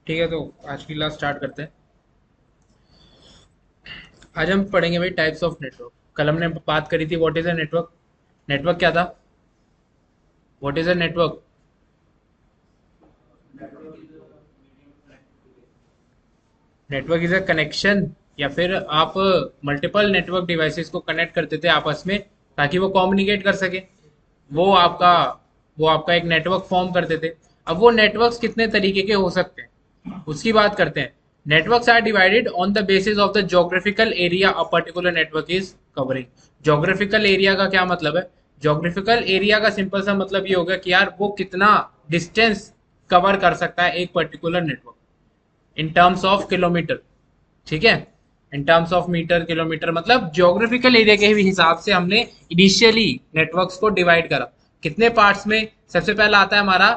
ठीक है, तो आज की क्लास स्टार्ट करते हैं। आज हम पढ़ेंगे भाई टाइप्स ऑफ नेटवर्क। कल हमने बात करी थी what is a network. Network क्या था? What is a network? Network is a connection, या फिर आप मल्टीपल नेटवर्क डिवाइसेस को कनेक्ट करते थे आपस में ताकि वो कम्युनिकेट कर सके। वो आपका वो आपका एक नेटवर्क फॉर्म करते थे। अब वो नेटवर्क्स कितने तरीके के हो सकते हैं उसकी बात करते हैं। Networks are divided on the basis of the geographical area a particular network is covering. Geographical area का क्या मतलब है? जोग्राफिकल एरिया का सिंपल सा मतलब ये होगा कि यार वो कितना डिस्टेंस कवर कर सकता है एक particular network in terms of kilometre. ठीक है, in terms of metre kilometre, मतलब ज्योग्राफिकल एरिया के हिसाब से हमने इनिशियली नेटवर्क्स को डिवाइड करा। कितने पार्ट्स में? सबसे पहला आता है हमारा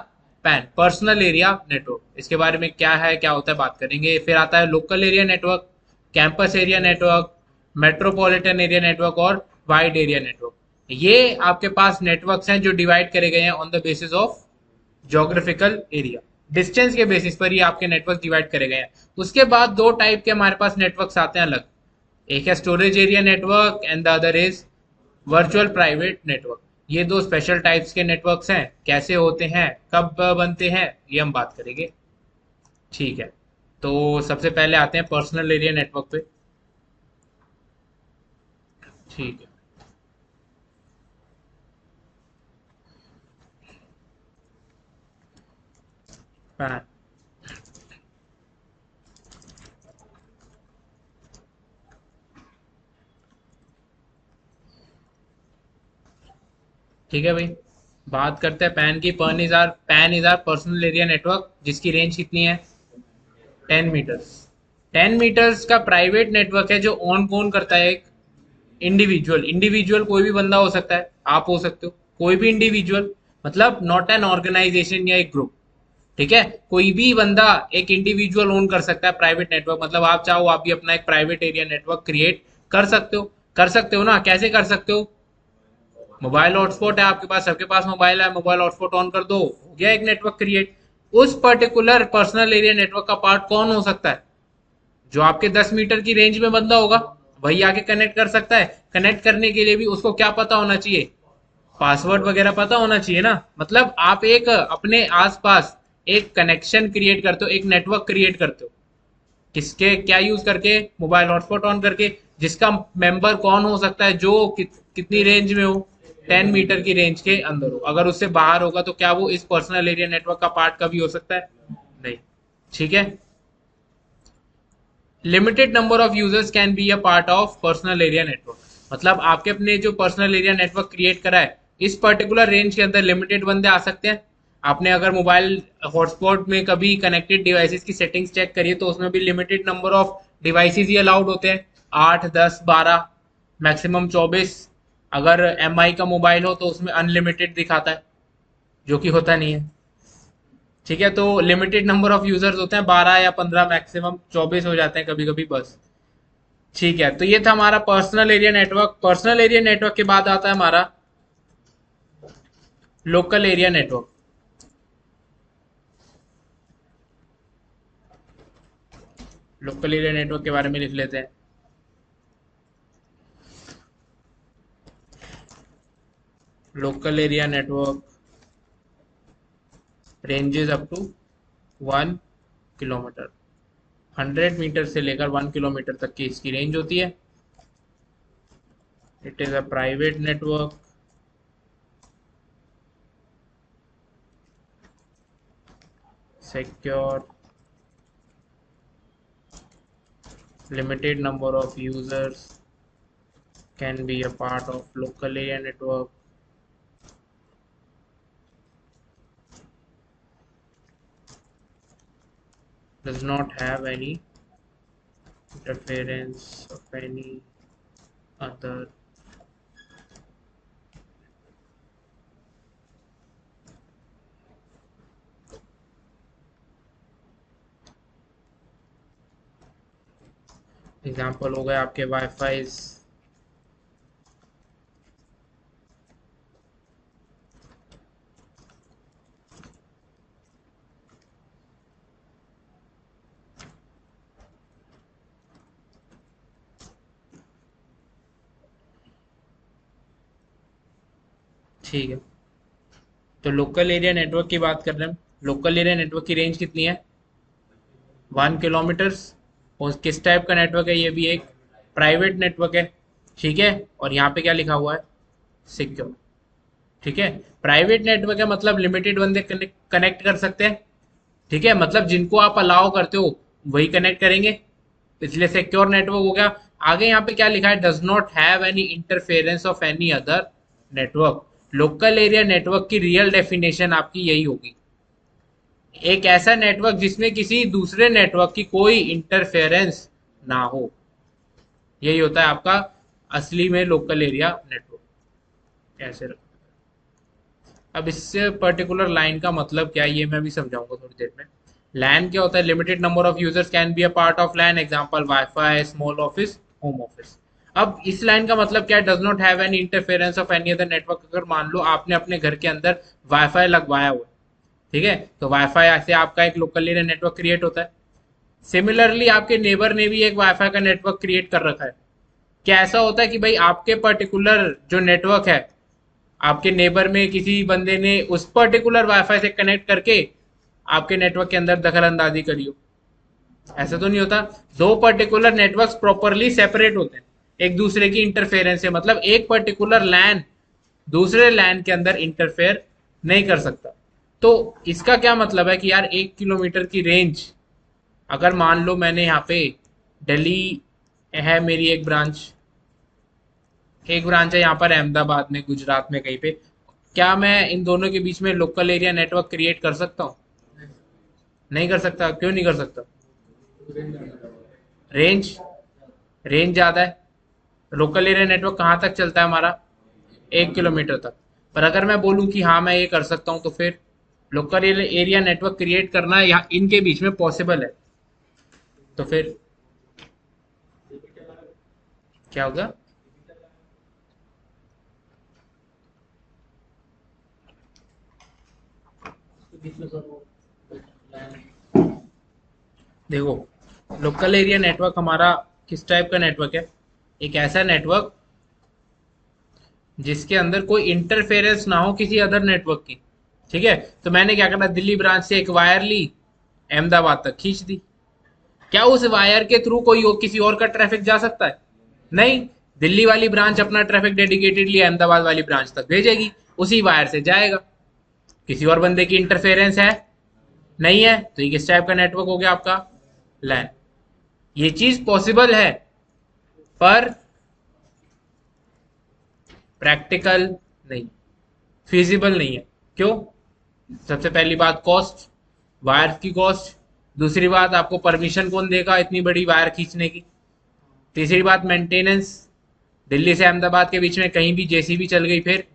पैन, पर्सनल एरिया नेटवर्क। इसके बारे में क्या है, क्या होता है, बात करेंगे। फिर आता है local area network, campus area network, metropolitan area network और वाइड एरिया नेटवर्क। ये आपके पास नेटवर्क्स हैं जो डिवाइड करे गए हैं on the basis of geographical area. Distance के बेसिस पर ही आपके नेटवर्क डिवाइड करे गए हैं। उसके बाद दो टाइप के हमारे पास नेटवर्क्स आते हैं अलग। एक है storage area network and the other is virtual private network. ये दो स्पेशल टाइप्स के नेटवर्क्स हैं। कैसे होते हैं, कब बनते हैं, ये हम बात करेंगे। ठीक है, तो सबसे पहले आते हैं पर्सनल एरिया नेटवर्क पे। ठीक है। हाँ, ठीक है भाई, बात करते हैं पैन की। PAN is our personal area network जिसकी रेंज कितनी है? 10 मीटर्स। 10 मीटर्स का प्राइवेट नेटवर्क है जो ऑन कौन करता है? एक इंडिविजुअल। इंडिविजुअल कोई भी बंदा हो सकता है, आप हो सकते हो, कोई भी इंडिविजुअल, मतलब नॉट एन ऑर्गेनाइजेशन या एक ग्रुप। ठीक है, कोई भी बंदा एक इंडिविजुअल ओन कर सकता है प्राइवेट नेटवर्क। मतलब आप चाहो आप भी अपना एक प्राइवेट एरिया नेटवर्क क्रिएट कर सकते हो। कर सकते हो ना? कैसे कर सकते हो? मोबाइल हॉटस्पॉट है आपके पास, सबके पास मोबाइल है, मोबाइल हॉटस्पॉट ऑन कर दो, हो गया एक नेटवर्क क्रिएट। उस पर्टिकुलर पर्सनल एरिया नेटवर्क का पार्ट कौन हो सकता है? जो आपके 10 मीटर की रेंज में बंदा होगा वही आके कनेक्ट कर सकता है। कनेक्ट करने के लिए भी उसको क्या पता होना चाहिए? पासवर्ड वगैरह पता होना चाहिए ना। मतलब आप एक अपने आसपास एक कनेक्शन क्रिएट करते हो, एक नेटवर्क क्रिएट करते हो। किसके क्या यूज करके? मोबाइल हॉटस्पॉट ऑन करके। जिसका मेंबर कौन हो सकता है? जो कितनी रेंज में हो? 10 मीटर की रेंज के अंदर हो। अगर उससे बाहर होगा तो क्या वो इस पर्सनल एरिया नेटवर्क का पार्ट कभी हो सकता है? नहीं। ठीक है। Limited number of users can be a part of personal area network. मतलब आपके अपने जो पर्सनल एरिया नेटवर्क क्रिएट करा है, इस पर्टिकुलर रेंज के अंदर लिमिटेड बंदे आ सकते हैं। आपने अगर मोबाइल हॉटस्पॉट में कभी कनेक्टेड डिवाइसेस की सेटिंग्स चेक करिए तो उसमें भी limited number of devices he allowed होते हैं। 8, 10, 12, मैक्सिमम 24। अगर एम आई का मोबाइल हो तो उसमें अनलिमिटेड दिखाता है, जो कि होता नहीं है। ठीक है, तो लिमिटेड नंबर ऑफ यूजर्स होते हैं, 12 या 15, मैक्सिमम 24 हो जाते हैं कभी कभी बस। ठीक है, तो ये था हमारा personal area network. Personal area network के बाद आता है हमारा local area network. Local area network के बारे में लिख लेते हैं। Local area network ranges up to 1 kilometre. 100 metre से लेकर 1 किलोमीटर तक की इसकी रेंज होती है। It is a private network secure, limited number of users can be a part of local area network, does not have any interference of any other. Example हो गए आपके वाईफाई। ठीक है, तो लोकल एरिया नेटवर्क की बात कर रहे हैं। लोकल एरिया नेटवर्क की रेंज कितनी है? 1 किलोमीटर। और किस टाइप का नेटवर्क है? ये भी एक प्राइवेट नेटवर्क है। ठीक है, और यहाँ पे क्या लिखा हुआ है? सिक्योर। ठीक है, प्राइवेट नेटवर्क है मतलब लिमिटेड बंदे कनेक्ट कर सकते हैं। ठीक है, मतलब जिनको आप अलाउ करते हो वही कनेक्ट करेंगे, इसलिए सिक्योर नेटवर्क हो गया। आगे यहाँ पे क्या लिखा है? Does not have any interference of any other network. Local area network की रियल डेफिनेशन आपकी यही होगी, एक ऐसा नेटवर्क जिसमें किसी दूसरे नेटवर्क की कोई इंटरफेरेंस ना हो। यही होता है आपका असली में लोकल एरिया नेटवर्क। ऐसे रखो। अब इससे पर्टिकुलर लाइन का मतलब क्या है ये मैं भी समझाऊंगा थोड़ी देर में। लैन क्या होता है? Limited number of users can be a part of LAN, example wifi, small office, home office. अब इस लाइन का मतलब क्या है? Does not have any interference of any other network. अगर मान लो आपने अपने घर के अंदर वाईफाई लगवाया हुआ है, ठीक है, तो वाईफाई से आपका एक लोकल एरिया नेटवर्क क्रिएट होता है। सिमिलरली आपके नेबर ने भी एक वाईफाई का नेटवर्क क्रिएट कर रखा है। क्या ऐसा होता है कि भाई आपके पर्टिकुलर जो नेटवर्क है, आपके नेबर में किसी बंदे ने उस पर्टिकुलर वाईफाई से कनेक्ट करके आपके नेटवर्क के अंदर दखल अंदाजी करी हो? ऐसा तो नहीं होता। दो पर्टिकुलर नेटवर्क्स प्रॉपरली सेपरेट होते हैं एक दूसरे की इंटरफेरेंस से, मतलब एक पर्टिकुलर लैन दूसरे लैन के अंदर इंटरफेयर नहीं कर सकता। तो इसका क्या मतलब है कि यार 1 किलोमीटर की रेंज, अगर मान लो मैंने यहाँ पे दिल्ली है मेरी एक ब्रांच है यहाँ पर अहमदाबाद में, गुजरात में कहीं पे, क्या मैं इन दोनों के बीच में लोकल एरिया नेटवर्क क्रिएट कर सकता हूँ? नहीं कर सकता। क्यों नहीं कर सकता? रेंज रेंज ज्यादा है। लोकल एरिया नेटवर्क कहाँ तक चलता है हमारा? 1 किलोमीटर तक। पर अगर मैं बोलूँ कि हाँ मैं ये कर सकता हूँ, तो फिर लोकल एरिया नेटवर्क क्रिएट करना यहाँ इनके बीच में पॉसिबल है, तो फिर क्या होगा? देखो, लोकल एरिया नेटवर्क हमारा किस टाइप का नेटवर्क है? एक ऐसा नेटवर्क जिसके अंदर कोई इंटरफेरेंस ना हो किसी अदर नेटवर्क की। ठीक है, तो मैंने क्या करा, दिल्ली ब्रांच से एक वायर ली, अहमदाबाद तक खींच दी। क्या उस वायर के थ्रू कोई किसी और का ट्रैफिक जा सकता है? नहीं। दिल्ली वाली ब्रांच अपना ट्रैफिक डेडिकेटेडली अहमदाबाद वाली ब्रांच तक भेजेगी, उसी वायर से जाएगा। किसी और बंदे की इंटरफेरेंस है? नहीं है। तो ये किस टाइप का नेटवर्क हो गया आपका? लैन। ये चीज पॉसिबल है पर प्रैक्टिकल नहीं, फिजिबल नहीं है। क्यों? सबसे पहली बात कॉस्ट, वायर की कॉस्ट। दूसरी बात आपको परमिशन कौन देगा इतनी बड़ी वायर खींचने की। तीसरी बात मेंटेनेंस, दिल्ली से अहमदाबाद के बीच में कहीं भी जेसीबी चल गई फिर,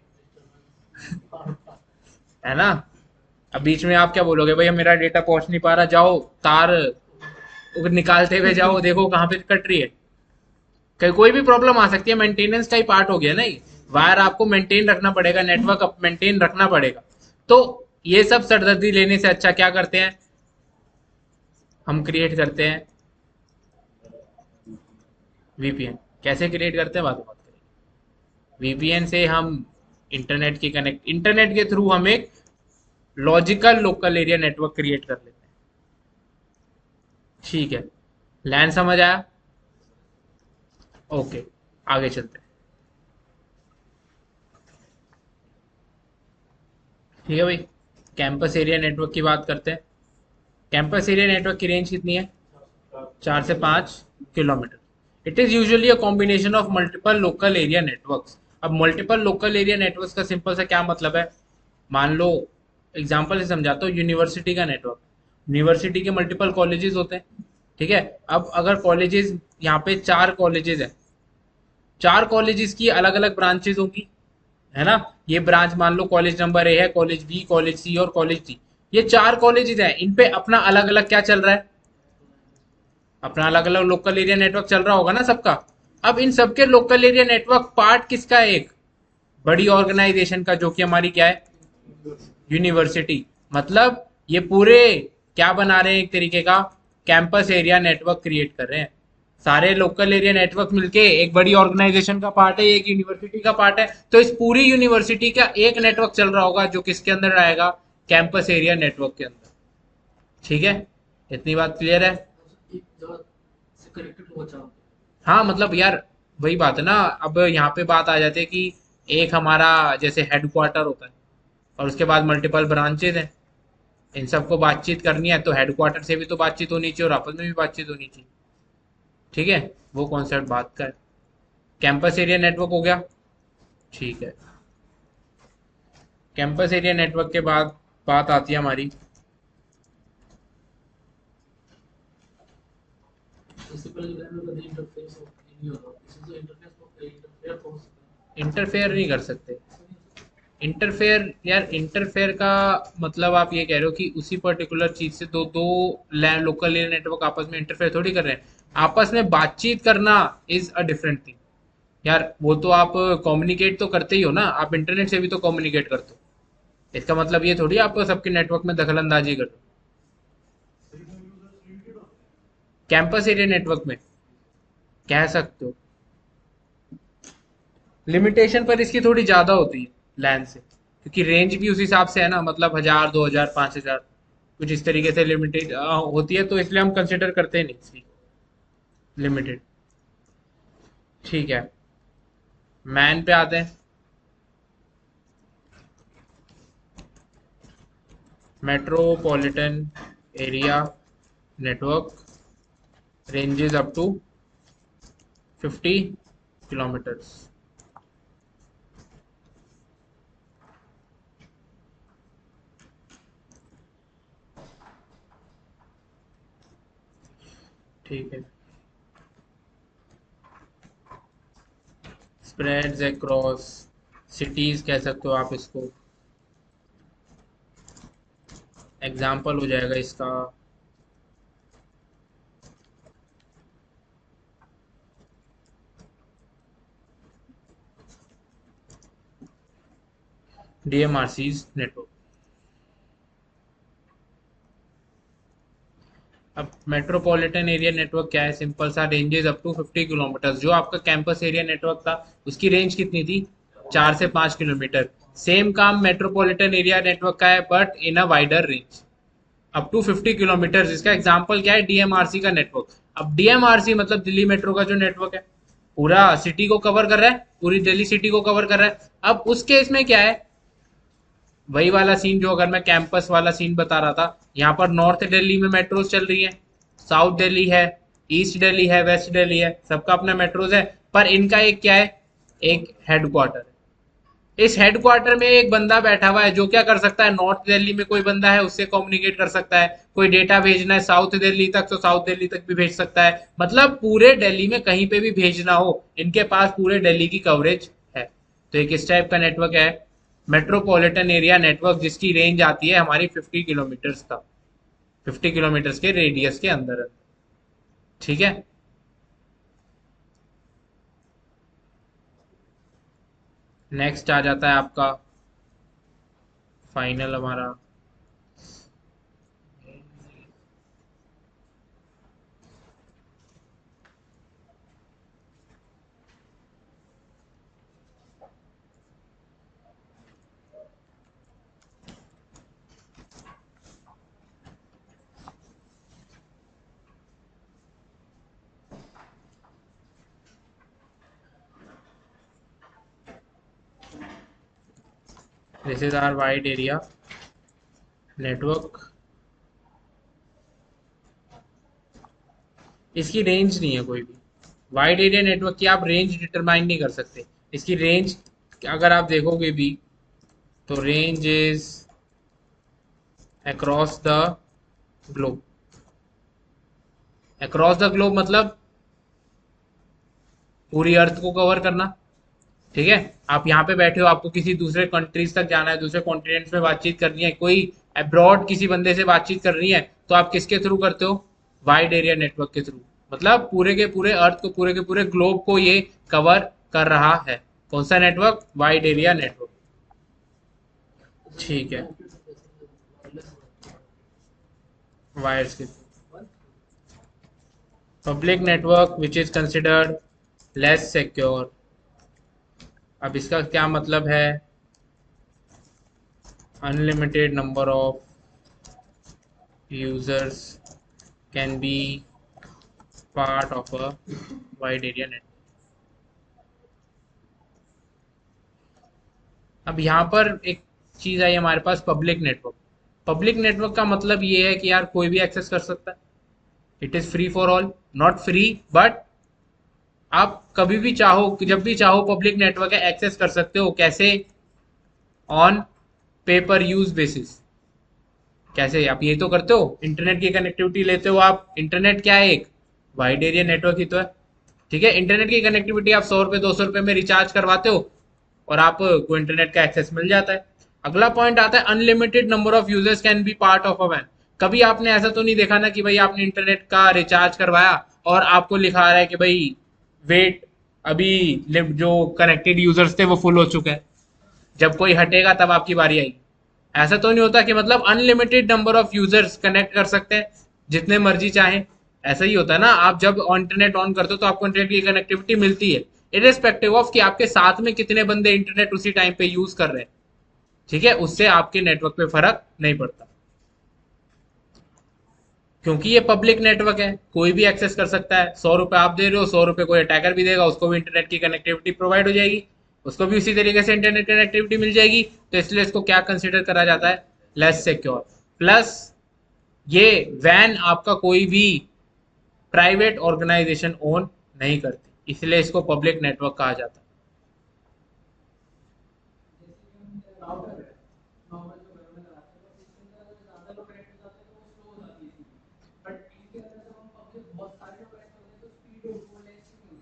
है ना? अब बीच में आप क्या बोलोगे, भैया मेरा डेटा पहुंच नहीं पा रहा, जाओ तार निकालते हुए जाओ, देखो कहाँ पे कट रही है। कहीं कोई भी प्रॉब्लम आ सकती है, मेंटेनेंस का ही पार्ट हो गया ना ये। वायर आपको मेंटेन रखना पड़ेगा, नेटवर्क मेंटेन रखना पड़ेगा। तो ये सब सरदर्दी लेने से अच्छा क्या करते हैं, हम क्रिएट करते हैं वीपीएन। कैसे क्रिएट करते हैं बाद में बात करेंगे। वीपीएन से हम इंटरनेट के थ्रू हम एक logical local area network create कर लेते हैं। ठीक है, लैन समझ आया? ओके, आगे चलते हैं। ठीक है भाई, कैंपस एरिया नेटवर्क की बात करते हैं। कैंपस एरिया नेटवर्क की रेंज कितनी है? 4 से 5 kilometre. It is usually a combination of multiple local area networks. अब मल्टीपल लोकल एरिया नेटवर्क्स का सिंपल सा क्या मतलब है? मान लो एग्जांपल से समझाता हूँ, यूनिवर्सिटी का नेटवर्क। यूनिवर्सिटी के मल्टीपल कॉलेजेस होते हैं। ठीक है, अब अगर कॉलेजेस, यहाँ पे 4 कॉलेजेस हैं, 4 कॉलेजेस की अलग अलग ब्रांचेस होंगी, है ना? ये ब्रांच मान लो कॉलेज नंबर ए है, कॉलेज बी, कॉलेज सी और कॉलेज डी। ये 4 कॉलेजेस हैं, इन पे अपना अलग अलग क्या चल रहा है? अपना अलग अलग लोकल एरिया नेटवर्क चल रहा होगा ना सबका। अब इन सबके लोकल एरिया नेटवर्क पार्ट किसका है? एक बड़ी ऑर्गेनाइजेशन का, जो कि हमारी क्या है? यूनिवर्सिटी। मतलब ये पूरे क्या बना रहे हैं? एक तरीके का कैंपस एरिया नेटवर्क क्रिएट कर रहे हैं। सारे लोकल एरिया नेटवर्क मिलके एक बड़ी ऑर्गेनाइजेशन का पार्ट है, एक यूनिवर्सिटी का पार्ट है, तो इस पूरी यूनिवर्सिटी का एक नेटवर्क चल रहा होगा जो किसके अंदर आएगा, कैंपस एरिया नेटवर्क के अंदर। ठीक है, इतनी बात क्लियर है। एक जगह से कनेक्टेड हो जाओ। हाँ मतलब यार वही बात है ना। अब यहाँ पे बात आ जाती है कि एक हमारा जैसे हेडक्वार्टर होता है और उसके बाद मल्टीपल ब्रांचेज हैं, इन सबको बातचीत करनी है तो हेडक्वार्टर से भी तो बातचीत होनी चाहिए और आपस में भी बातचीत होनी चाहिए। ठीक है, वो कॉन्सेप्ट बात का है। कैंपस एरिया नेटवर्क हो गया। ठीक है, कैंपस एरिया नेटवर्क के बाद बात आती है हमारी। इससे पहले जो है कभी इंटरफेस नहीं होता, इससे जो इंटरफेस हो इंटरफेयर हो सकता इंटरफेयर नहीं कर सकते। है, ऐसा नहीं हो सकता। इंटरफेयर यार, इंटरफेयर का मतलब आप ये कह रहे हो कि उसी पर्टिकुलर चीज से दो दो लोकल एरिया नेटवर्क आपस में इंटरफेयर थोड़ी कर रहे हैं। आपस में बातचीत करना इज अ डिफरेंट थिंग। यार वो तो आप कम्युनिकेट तो करते ही हो ना, आप इंटरनेट से भी तो कम्युनिकेट करते हो। इसका मतलब ये थोड़ी आप सबके नेटवर्क में दखल अंदाजी कर दो। कैंपस एरिया नेटवर्क में कह सकते हो, लिमिटेशन पर इसकी थोड़ी ज्यादा होती है लैन से, क्योंकि रेंज भी उस हिसाब से है ना, मतलब 1000, 2000, 5000 कुछ इस तरीके से लिमिटेड होती है, तो इसलिए हम कंसिडर करते हैं नहीं इसकी लिमिटेड। ठीक है, मैन पे आते हैं। Metropolitan area network ranges up to 50 kilometres. ठीक है, स्प्रेड्स अक्रॉस सिटीज कह सकते हो आप इसको। एग्जाम्पल हो जाएगा इसका डीएमआरसीज नेटवर्क। अब मेट्रोपॉलिटन एरिया नेटवर्क क्या है, सिंपल सा, रेंजेस अप टू 50 किलोमीटर। जो आपका कैंपस एरिया नेटवर्क था उसकी रेंज कितनी थी, 4 से 5 किलोमीटर। सेम काम मेट्रोपॉलिटन एरिया नेटवर्क का है but in a wider range, up to 50 kilometre. इसका एग्जाम्पल क्या है, डीएमआरसी का नेटवर्क। अब डीएमआरसी मतलब दिल्ली मेट्रो का जो नेटवर्क है, पूरा सिटी को कवर कर रहा है, पूरी दिल्ली सिटी को कवर कर रहा है। अब उस केस में क्या है, वही वाला सीन जो अगर मैं कैंपस वाला सीन बता रहा था, यहाँ पर नॉर्थ दिल्ली में मेट्रोज चल रही है, साउथ दिल्ली है, ईस्ट दिल्ली है, वेस्ट दिल्ली है, सबका अपना मेट्रोज है। पर इनका एक क्या है, एक हेडक्वार्टर है। इस हेडक्वार्टर में एक बंदा बैठा हुआ है जो क्या कर सकता है, नॉर्थ दिल्ली में कोई बंदा है उससे कम्युनिकेट कर सकता है, कोई डेटा भेजना है साउथ दिल्ली तक तो साउथ दिल्ली तक भी भेज सकता है, मतलब पूरे दिल्ली में कहीं पे भी भेजना हो इनके पास पूरे दिल्ली की कवरेज है। तो एक इस टाइप का नेटवर्क है मेट्रोपॉलिटन एरिया नेटवर्क, जिसकी रेंज आती है हमारी 50 किलोमीटर्स तक, 50 किलोमीटर्स के रेडियस के अंदर। ठीक है, नेक्स्ट आ जाता है आपका फाइनल हमारा। This is our wide area network. इसकी रेंज नहीं है कोई भी, वाइड एरिया नेटवर्क की आप रेंज डिटरमाइन नहीं कर सकते। इसकी रेंज अगर आप देखोगे भी तो range is across the globe. Across the globe मतलब पूरी अर्थ को कवर करना। ठीक है, आप यहाँ पे बैठे हो, आपको किसी दूसरे कंट्रीज तक जाना है, दूसरे कॉन्टिनेंट्स में बातचीत करनी है, कोई अब्रॉड किसी बंदे से बातचीत करनी है, तो आप किसके थ्रू करते हो, वाइड एरिया नेटवर्क के थ्रू। मतलब पूरे के पूरे अर्थ को, पूरे के पूरे ग्लोब को ये कवर कर रहा है। कौन सा नेटवर्क, वाइड एरिया नेटवर्क। जैसे ठीक है, कंप्यूटर जैसे वायरलेस हो जाता है, वायर्स के, one public network which is considered less secure. अब इसका क्या मतलब है? Unlimited number of users can be part of a wide area network. अब यहाँ पर एक चीज आई हमारे पास, पब्लिक नेटवर्क। पब्लिक नेटवर्क का मतलब ये है कि यार कोई भी एक्सेस कर सकता है। It is free for all, not free but आप कभी भी चाहो, जब भी चाहो पब्लिक नेटवर्क है एक्सेस कर सकते हो। कैसे? On paper use basis. कैसे? आप ये तो करते हो, इंटरनेट की कनेक्टिविटी लेते हो आप। इंटरनेट क्या है? एक वाइड एरिया नेटवर्क ही तो है। ठीक है, इंटरनेट की कनेक्टिविटी आप 100 रुपए 200 रुपए में रिचार्ज करवाते हो और आपको इंटरनेट का एक्सेस मिल जाता है। अगला पॉइंट आता है unlimited number of users can be part of a वैन। कभी आपने ऐसा तो नहीं देखा ना कि भाई आपने इंटरनेट का रिचार्ज करवाया और आपको लिखा आ रहा है कि भाई वेट, अभी जो कनेक्टेड यूजर्स थे वो फुल हो चुके हैं, जब कोई हटेगा तब आपकी बारी आएगी। ऐसा तो नहीं होता कि मतलब unlimited number of users connect कर सकते हैं जितने मर्जी चाहें। ऐसा ही होता है ना, आप जब इंटरनेट ऑन करते हो तो आपको इंटरनेट की कनेक्टिविटी मिलती है, इरेस्पेक्टिव ऑफ कि आपके साथ में कितने बंदे इंटरनेट उसी टाइम पे यूज कर रहे हैं। ठीक है, उससे आपके नेटवर्क पे फर्क नहीं पड़ता, क्योंकि ये पब्लिक नेटवर्क है, कोई भी एक्सेस कर सकता है। 100 रुपए आप दे रहे हो, 100 रुपए कोई अटैकर भी देगा, उसको भी इंटरनेट की कनेक्टिविटी प्रोवाइड हो जाएगी, उसको भी उसी तरीके से इंटरनेट कनेक्टिविटी मिल जाएगी। तो इसलिए इसको क्या कंसिडर करा जाता है? Less secure. प्लस ये वैन आपका कोई भी प्राइवेट ऑर्गेनाइजेशन ओन नहीं करती, इसलिए इसको पब्लिक नेटवर्क कहा जाता है। राउटर है नॉर्मल जो घर में लगाते हैं, बस इसके अंदर अगर ज्यादा लोग कनेक्ट हो जाते हैं तो वो स्लो हो जाती है। बट इसके अंदर जब हम पब्लिक बहुत सारे लोग कनेक्ट होते हैं तो स्पीड वो लेस ही नहीं होती।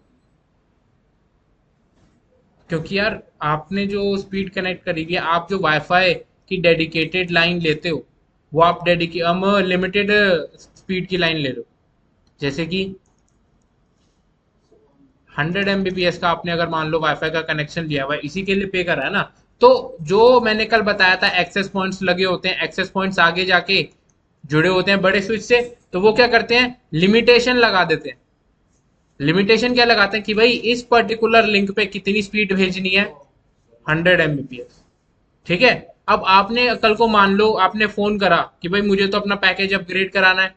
क्योंकि यार आपने जो स्पीड कनेक्ट करी हुई है, आप जो वाईफाई की डेडिकेटेड लाइन लेते हो, वो आप डेडिके हम लिमिटेड स्पीड की लाइन ले लो। जैसे कि 100 Mbps का आपने अगर मान लो वाईफाई का कनेक्शन लिया हुआ है, इसी के लिए पे करा है ना। तो जो मैंने कल बताया था एक्सेस पॉइंट्स लगे होते हैं, एक्सेस पॉइंट्स आगे जाके जुड़े होते हैं बड़े स्विच से, तो वो क्या करते हैं? लिमिटेशन लगा देते हैं। लिमिटेशन क्या लगाते हैं कि भाई इस पर्टिकुलर लिंक पे कितनी स्पीड भेजनी है? 100 Mbps। ठीक है, अब आपने कल को मान लो आपने फोन करा कि भाई मुझे तो अपना पैकेज अपग्रेड कराना है,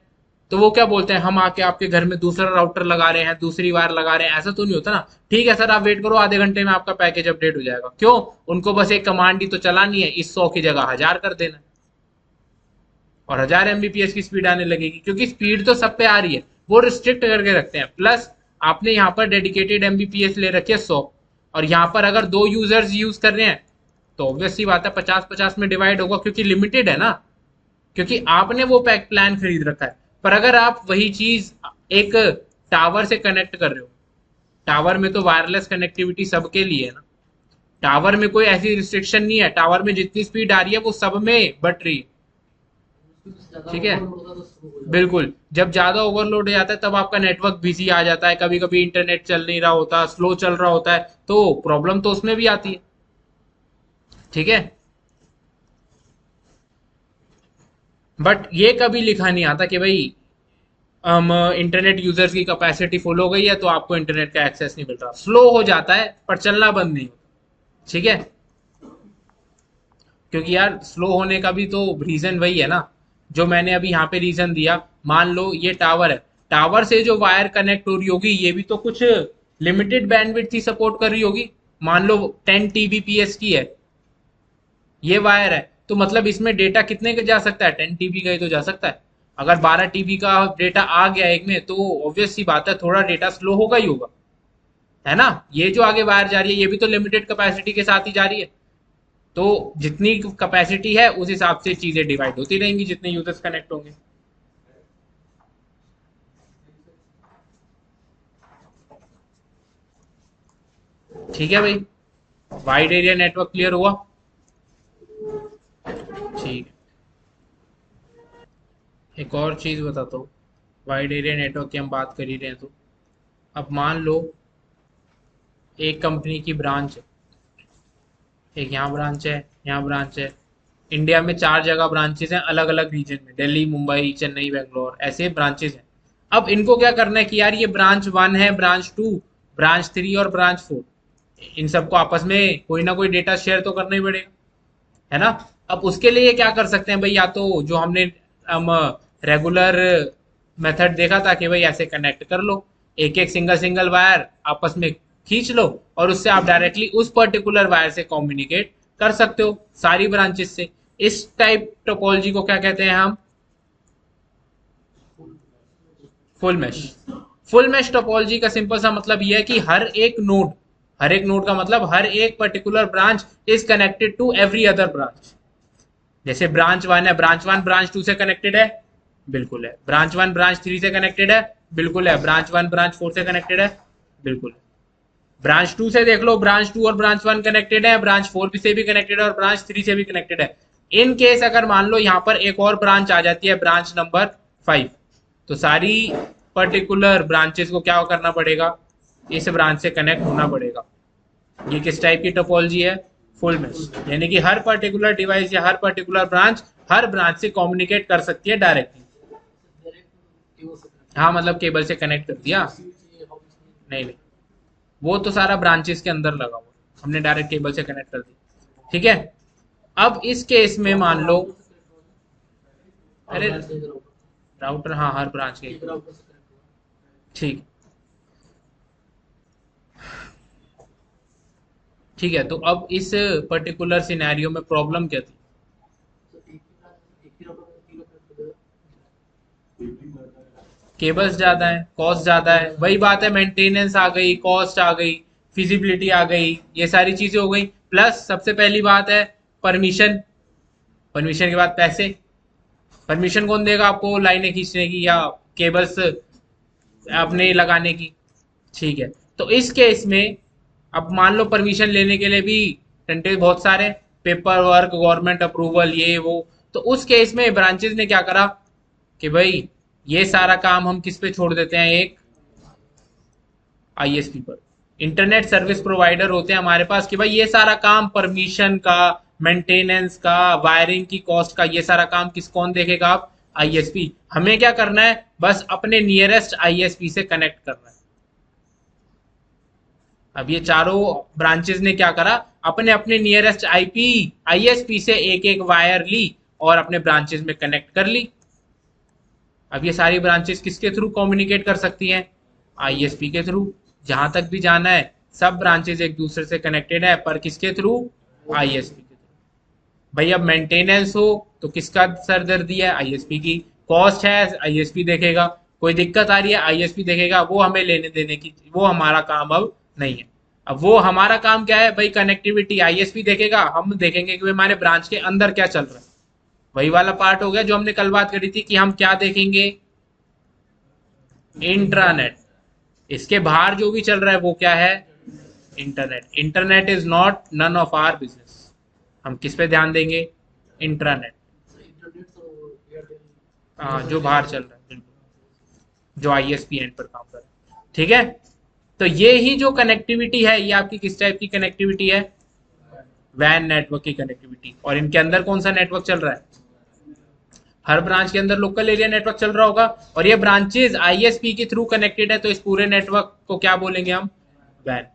तो वो क्या बोलते हैं? हम आके आपके घर में दूसरा राउटर लगा रहे हैं, दूसरी वायर लगा रहे हैं। ऐसा तो नहीं होता ना। ठीक है सर, आप वेट करो, आधे घंटे में आपका पैकेज अपडेट हो जाएगा। क्यों? उनको बस एक कमांड ही तो चलानी है, इस 100 की जगह 1000 कर देना, और 1000 Mbps की स्पीड आने लगेगी, क्योंकि स्पीड तो सब पे आ रही है, वो रिस्ट्रिक्ट करके रखते हैं। प्लस आपने यहाँ पर डेडिकेटेड Mbps ले रखी है 100, और यहाँ पर अगर दो यूजर्स यूज कर रहे हैं तो ऑब्वियस सी बात है 50-50 में डिवाइड होगा, क्योंकि लिमिटेड है ना, क्योंकि आपने वो पैक प्लान खरीद रखा है। पर अगर आप वही चीज एक टावर से कनेक्ट कर रहे हो, टावर में तो वायरलेस कनेक्टिविटी सबके लिए है ना, टावर में कोई ऐसी रिस्ट्रिक्शन नहीं है, टावर में जितनी स्पीड आ रही है वो सब में बट रही है। उसमें ज्यादा ठीक है, ओवरलोड होता है तो स्लो हो जाता है। बिल्कुल। जब ज्यादा ओवरलोड हो जाता है तब आपका नेटवर्क बिजी आ जाता है, कभी कभी इंटरनेट चल नहीं रहा होता, स्लो चल रहा होता है, तो प्रॉब्लम तो उसमें भी आती है। ठीक है, बट ये कभी लिखा नहीं आता कि भाई हम इंटरनेट यूजर्स की कैपेसिटी फुल हो गई है तो आपको इंटरनेट का एक्सेस नहीं मिल रहा। स्लो हो जाता है पर चलना बंद नहीं होता। ठीक है, क्योंकि यार स्लो होने का भी तो रीजन वही है ना, जो मैंने अभी यहाँ पे रीजन दिया। मान लो ये टावर है, टावर से जो वायर कनेक्ट हो रही होगी ये भी तो कुछ लिमिटेड बैंडविड्थ ही सपोर्ट कर रही होगी। मान लो 10 Tbps की है ये वायर है, तो मतलब इसमें डेटा कितने का जा सकता है? 10 TB का ही तो जा सकता है। अगर 12 TB का डेटा आ गया एक में, तो ऑब्वियस सी बात है थोड़ा डेटा स्लो होगा ही होगा, है ना। ये जो आगे वायर जा रही है ये भी तो लिमिटेड कैपेसिटी के साथ ही जा रही है, तो जितनी कैपेसिटी है उस हिसाब से चीजें डिवाइड होती रहेंगी जितने यूजर्स कनेक्ट होंगे। ठीक है भाई, वाइड एरिया नेटवर्क क्लियर हुआ? ठीक है, एक और चीज बताता हूँ। वाइड एरिया नेटवर्क की हम बात कर ही रहे हैं, तो अब मान लो एक कंपनी की ब्रांच है, एक यहाँ ब्रांच है, यहाँ ब्रांच है। इंडिया में 4 जगह ब्रांचेस हैं, अलग अलग रीजन में, दिल्ली मुंबई चेन्नई बेंगलोर, ऐसे ब्रांचेस हैं। अब इनको क्या करना है कि यार ये ब्रांच 1 है, ब्रांच 2, ब्रांच 3 और ब्रांच 4, इन सबको आपस में कोई ना कोई डेटा शेयर तो करना ही पड़ेगा, है ना। अब उसके लिए क्या कर सकते हैं भाई, या तो जो हमने हम रेगुलर मेथड देखा था कि भाई ऐसे कनेक्ट कर लो, एक एक सिंगल सिंगल वायर आपस में खींच लो, और उससे आप डायरेक्टली उस पर्टिकुलर वायर से कम्युनिकेट कर सकते हो सारी ब्रांचेस से। इस टाइप टोपोलॉजी को क्या कहते हैं हम? Full mesh. Full mesh topology का सिंपल सा मतलब यह है कि हर एक नोड का मतलब हर एक particular branch is connected to every other branch. जैसे ब्रांच 1 है, ब्रांच 1 ब्रांच 2 से कनेक्टेड है, बिल्कुल है। ब्रांच 1 ब्रांच 3 से कनेक्टेड है, बिल्कुल है। ब्रांच 1 ब्रांच 4 से कनेक्टेड है, बिल्कुल है। ब्रांच 2 से देख लो, ब्रांच 2 और ब्रांच 1 कनेक्टेड है, ब्रांच 4 से भी कनेक्टेड है और ब्रांच 3 से भी कनेक्टेड है। इन केस अगर मान लो यहाँ पर एक और ब्रांच आ जाती है, ब्रांच नंबर 5, तो सारी पर्टिकुलर ब्रांचेस को क्या करना पड़ेगा, इस ब्रांच से कनेक्ट होना पड़ेगा। ये किस टाइप की टोपोलॉजी है? Full mesh. यानी कि हर पर्टिकुलर डिवाइस या हर पर्टिकुलर ब्रांच हर ब्रांच से कम्युनिकेट कर सकती है डायरेक्टली। हाँ, मतलब केबल से कनेक्ट कर दिया, नहीं नहीं, वो तो सारा ब्रांचेस के अंदर लगा हुआ, हमने डायरेक्ट केबल से कनेक्ट कर दिया, ठीक है। अब इस केस में मान लो, अरे राउटर, हाँ हर ब्रांच के, ठीक, ठीक है। तो अब इस पर्टिकुलर सिनेरियो में प्रॉब्लम क्या थी? केबल्स ज्यादा है, कॉस्ट ज्यादा है, वही बात है, मेंटेनेंस आ गई, कॉस्ट आ गई, फिजिबिलिटी आ गई, ये सारी चीजें हो गई। प्लस सबसे पहली बात है परमिशन, परमिशन के बाद पैसे। परमिशन कौन देगा आपको लाइनें खींचने की या केबल्स अपने लगाने की? ठीक है। तो इस केस में अब मान लो परमिशन लेने के लिए भी टंटे बहुत सारे, पेपर वर्क, गवर्नमेंट अप्रूवल, ये वो। तो उस केस में ब्रांचेस ने क्या करा कि भाई ये सारा काम हम किस पे छोड़ देते हैं, एक आईएसपी पर। इंटरनेट सर्विस प्रोवाइडर होते हैं हमारे पास कि भाई ये सारा काम परमिशन का, मेंटेनेंस का, वायरिंग की कॉस्ट का, ये सारा काम किस कौन देखेगा? आप आईएसपी। हमें क्या करना है, बस अपने नियरेस्ट आईएसपी से कनेक्ट करना है। अब ये चारों ब्रांचेस ने क्या करा, अपने अपने नियरेस्ट आईपी आईएसपी से एक एक वायर ली और अपने ब्रांचेस में कनेक्ट कर ली। अब ये सारी ब्रांचेस किसके थ्रू कम्युनिकेट कर सकती हैं? आईएसपी के थ्रू। जहां तक भी जाना है, सब ब्रांचेस एक दूसरे से कनेक्टेड है, पर किसके थ्रू? आईएसपी के थ्रू। भाई अब मेंटेनेंस हो तो किसका सरदर्दी है? आईएसपी की। कॉस्ट है, आईएसपी देखेगा। कोई दिक्कत आ रही है, आईएसपी देखेगा। वो हमें लेने देने की, वो हमारा काम अब नहीं है। अब वो हमारा काम क्या है भाई? कनेक्टिविटी। आईएसपी देखेगा, हम देखेंगे कि हमारे ब्रांच के अंदर क्या चल रहा है। वही वाला पार्ट हो गया जो हमने कल बात करी थी कि हम क्या देखेंगे, इंट्रानेट। इसके बाहर जो भी चल रहा है वो क्या है? Internet. Internet is not none of our business. हम किस पे ध्यान देंगे? इंट्रानेट। हाँ, जो बाहर चल रहा है, बिल्कुल, जो आईएसपी एंड पर काम कर रहा है, ठीक है। तो ये ही जो कनेक्टिविटी है, ये आपकी किस टाइप की कनेक्टिविटी है? वैन नेटवर्क की कनेक्टिविटी। और इनके अंदर कौन सा नेटवर्क चल रहा है? हर ब्रांच के अंदर लोकल एरिया नेटवर्क चल रहा होगा, और ये ब्रांचेस आईएसपी के थ्रू कनेक्टेड है, तो इस पूरे नेटवर्क को क्या बोलेंगे हम? वैन।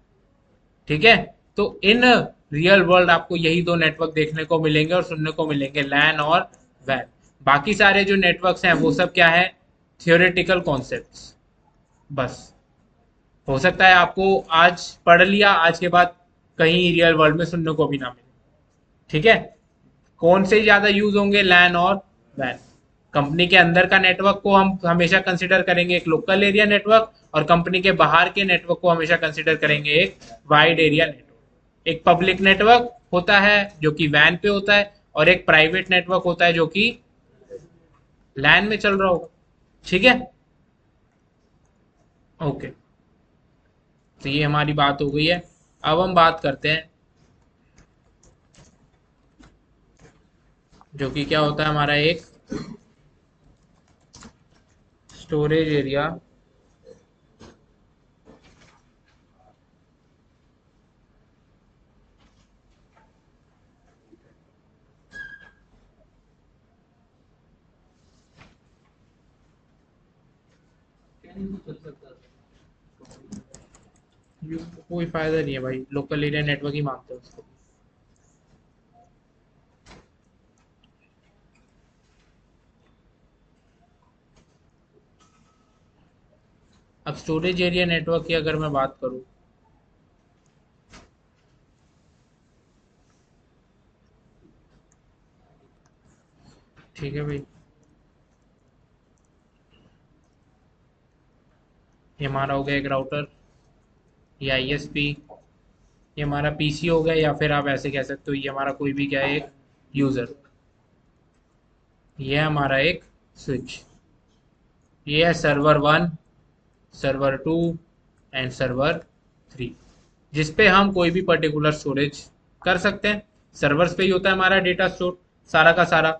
ठीक है। तो इन रियल वर्ल्ड आपको यही दो नेटवर्क देखने को मिलेंगे और सुनने को मिलेंगे, लैन और वैन। बाकी सारे जो नेटवर्क्स हैं वो सब क्या है? थियोरेटिकल कॉन्सेप्ट्स, बस। हो सकता है आपको आज पढ़ लिया, आज के बाद कहीं रियल वर्ल्ड में सुनने को भी ना मिले, ठीक है। कौन से ज्यादा यूज होंगे? लैन और वैन। कंपनी के अंदर का नेटवर्क को हम हमेशा कंसिडर करेंगे एक लोकल एरिया नेटवर्क, और कंपनी के बाहर के नेटवर्क को हमेशा कंसिडर करेंगे एक वाइड एरिया नेटवर्क। एक पब्लिक नेटवर्क होता है जो कि वैन पे होता है, और एक प्राइवेट नेटवर्क होता है जो कि लैन में चल रहा होगा, ठीक है। ओके, तो ये हमारी बात हो गई है। अब हम बात करते हैं जो कि क्या होता है हमारा एक स्टोरेज एरिया नहीं चल सकता था। कोई फायदा नहीं है भाई, लोकल एरिया नेटवर्क ही मांगते हैं उसको। अब स्टोरेज एरिया नेटवर्क की अगर मैं बात करूँ, ठीक है भाई, ये हमारा हो गया एक राउटर या आईएसपी, ये हमारा पीसी हो गया, या फिर आप ऐसे कह सकते हो ये हमारा कोई भी क्या है, एक यूजर। ये है हमारा एक स्विच। ये है server one, server two and server three, जिस पे हम कोई भी पर्टिकुलर स्टोरेज कर सकते हैं। सर्वर्स पे ही होता है हमारा डेटा स्टोर सारा का सारा।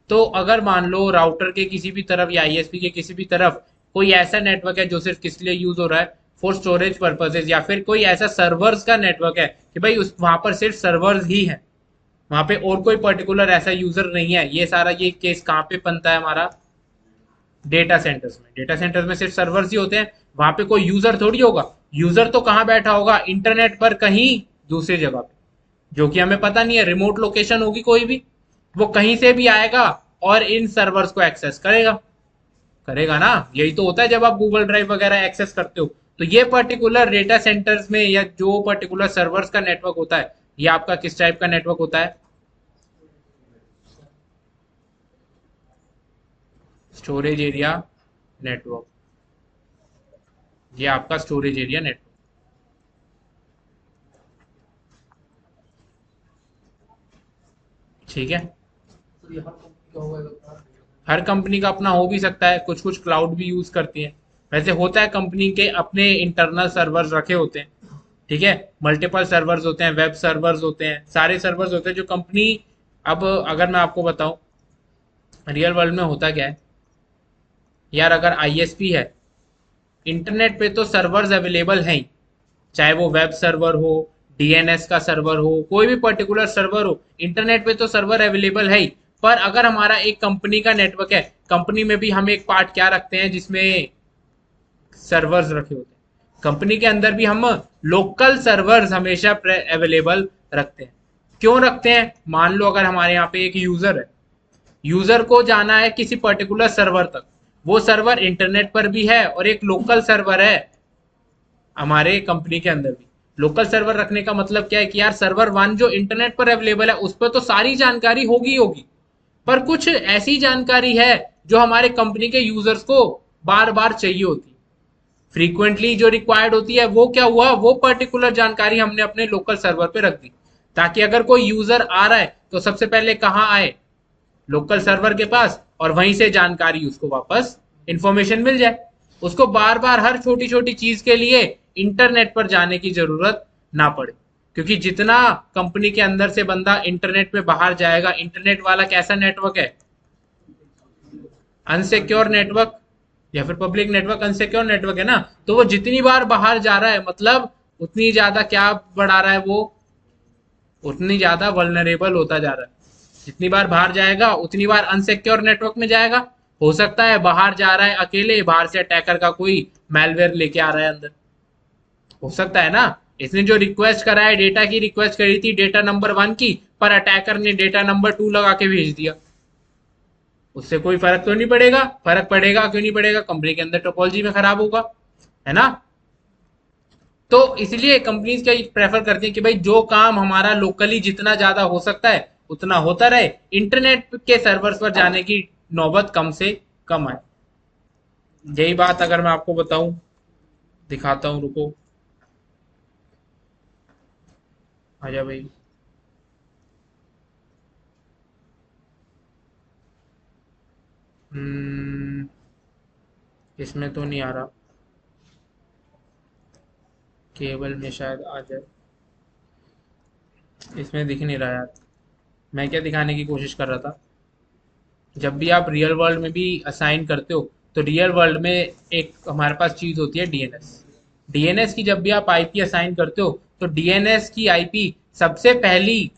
तो अगर मान लो राउटर के किसी भी तरफ या आईएसपी के किसी भी तरफ कोई ऐसा नेटवर्क है जो सिर्फ किस लिए यूज हो रहा है, फॉर स्टोरेज पर्पसेज, या फिर कोई ऐसा सर्वर्स का नेटवर्क है कि भाई उस वहां पर सिर्फ सर्वर्स ही है, वहां पे और कोई पर्टिकुलर ऐसा यूजर नहीं है, ये सारा ये केस कहाँ पे बनता है हमारा, डेटा सेंटर्स में। डेटा सेंटर्स में सिर्फ सर्वर्स ही होते हैं, वहां पे कोई यूजर थोड़ी होगा। यूजर तो कहाँ बैठा होगा, इंटरनेट पर कहीं दूसरी जगह पे, जो कि हमें पता नहीं है, रिमोट लोकेशन होगी कोई भी, वो कहीं से भी आएगा और इन सर्वर्स को एक्सेस करेगा। करेगा ना, यही तो होता है जब आप गूगल ड्राइव वगैरह एक्सेस करते हो। तो ये पर्टिकुलर डेटा सेंटर्स में या जो पर्टिकुलर सर्वर्स का नेटवर्क होता है, ये आपका किस टाइप का नेटवर्क होता है, स्टोरेज एरिया नेटवर्क। ये आपका स्टोरेज एरिया नेटवर्क, ठीक है। तो यहाँ कंपनी का होगा अपना। हर कंपनी का अपना हो भी सकता है, कुछ कुछ क्लाउड भी यूज करती है। वैसे होता है कंपनी के अपने इंटरनल सर्वर्स रखे होते हैं, ठीक है। मल्टीपल सर्वर्स होते हैं, वेब सर्वर्स होते हैं, सारे सर्वर्स होते हैं जो कंपनी। अब अगर मैं आपको बताऊं रियल वर्ल्ड में होता क्या है यार, अगर आईएसपी है, इंटरनेट पे तो सर्वर्स अवेलेबल हैं ही, चाहे वो वेब सर्वर हो, डीएनएस का सर्वर हो, कोई भी पर्टिकुलर सर्वर हो, इंटरनेट पे तो सर्वर अवेलेबल है ही। पर अगर हमारा एक कंपनी का नेटवर्क है, कंपनी में भी हम एक पार्ट क्या रखते हैं जिसमें सर्वर्स रखे होते हैं, कंपनी के अंदर भी हम लोकल सर्वर्स हमेशा अवेलेबल रखते हैं। क्यों रखते हैं, मान लो अगर हमारे यहाँ पे एक यूजर है, यूजर को जाना है किसी पर्टिकुलर सर्वर तक, वो सर्वर इंटरनेट पर भी है और एक लोकल सर्वर है हमारे कंपनी के अंदर भी। लोकल सर्वर रखने का मतलब क्या है कि यार सर्वर वन जो इंटरनेट पर अवेलेबल है उस पर तो सारी जानकारी होगी होगी, पर कुछ ऐसी जानकारी है जो हमारे कंपनी के यूजर्स को बार बार चाहिए होती है, फ्रीक्वेंटली जो रिक्वायर्ड होती है, वो क्या हुआ, वो पर्टिकुलर जानकारी हमने अपने लोकल सर्वर पे रख दी, ताकि अगर कोई यूजर आ रहा है तो सबसे पहले कहाँ आए, लोकल सर्वर के पास, और वहीं से जानकारी उसको वापस इंफॉर्मेशन मिल जाए, उसको बार बार हर छोटी छोटी चीज के लिए इंटरनेट पर जाने की जरूरत ना पड़े। क्योंकि जितना कंपनी के अंदर से बंदा इंटरनेट पे बाहर जाएगा, इंटरनेट वाला कैसा नेटवर्क है, अनसिक्योर नेटवर्क, या फिर पब्लिक नेटवर्क अनसिक्योर नेटवर्क है ना, तो वो जितनी बार बाहर जा रहा है मतलब उतनी ज्यादा क्या बढ़ा रहा है वो, उतनी ज्यादा वल्नरेबल होता जा रहा है। जितनी बार बाहर जाएगा उतनी बार अनसिक्योर नेटवर्क में जाएगा। हो सकता है बाहर जा रहा है अकेले, बाहर से अटैकर का कोई मैलवेयर लेके आ रहा है अंदर, हो सकता है ना। इसने जो रिक्वेस्ट करा है, डेटा की रिक्वेस्ट करी थी डेटा नंबर वन की, पर अटैकर ने डेटा नंबर टू लगा के भेज दिया, उससे कोई फर्क तो नहीं पड़ेगा। फर्क पड़ेगा, क्यों नहीं पड़ेगा, कंपनी के अंदर टोपोलॉजी में खराब होगा, है ना। तो इसलिए कंपनीज क्या प्रेफर करती है कि भाई जो काम हमारा लोकली जितना ज्यादा हो सकता है उतना होता रहे, इंटरनेट के सर्वर्स पर जाने की नौबत कम से कम आए। यही बात अगर मैं आपको बताऊं, दिखाता हूं, रुको, आजा भाई। हम्म, इसमें तो नहीं आ रहा, केबल में शायद आ जाए, इसमें दिख नहीं रहा यार। मैं क्या दिखाने की कोशिश कर रहा था, जब भी आप रियल वर्ल्ड में भी असाइन करते हो तो रियल वर्ल्ड में एक हमारे पास चीज होती है डीएनएस। डीएनएस की जब भी आप आईपी असाइन करते हो तो डीएनएस की आईपी सबसे पहली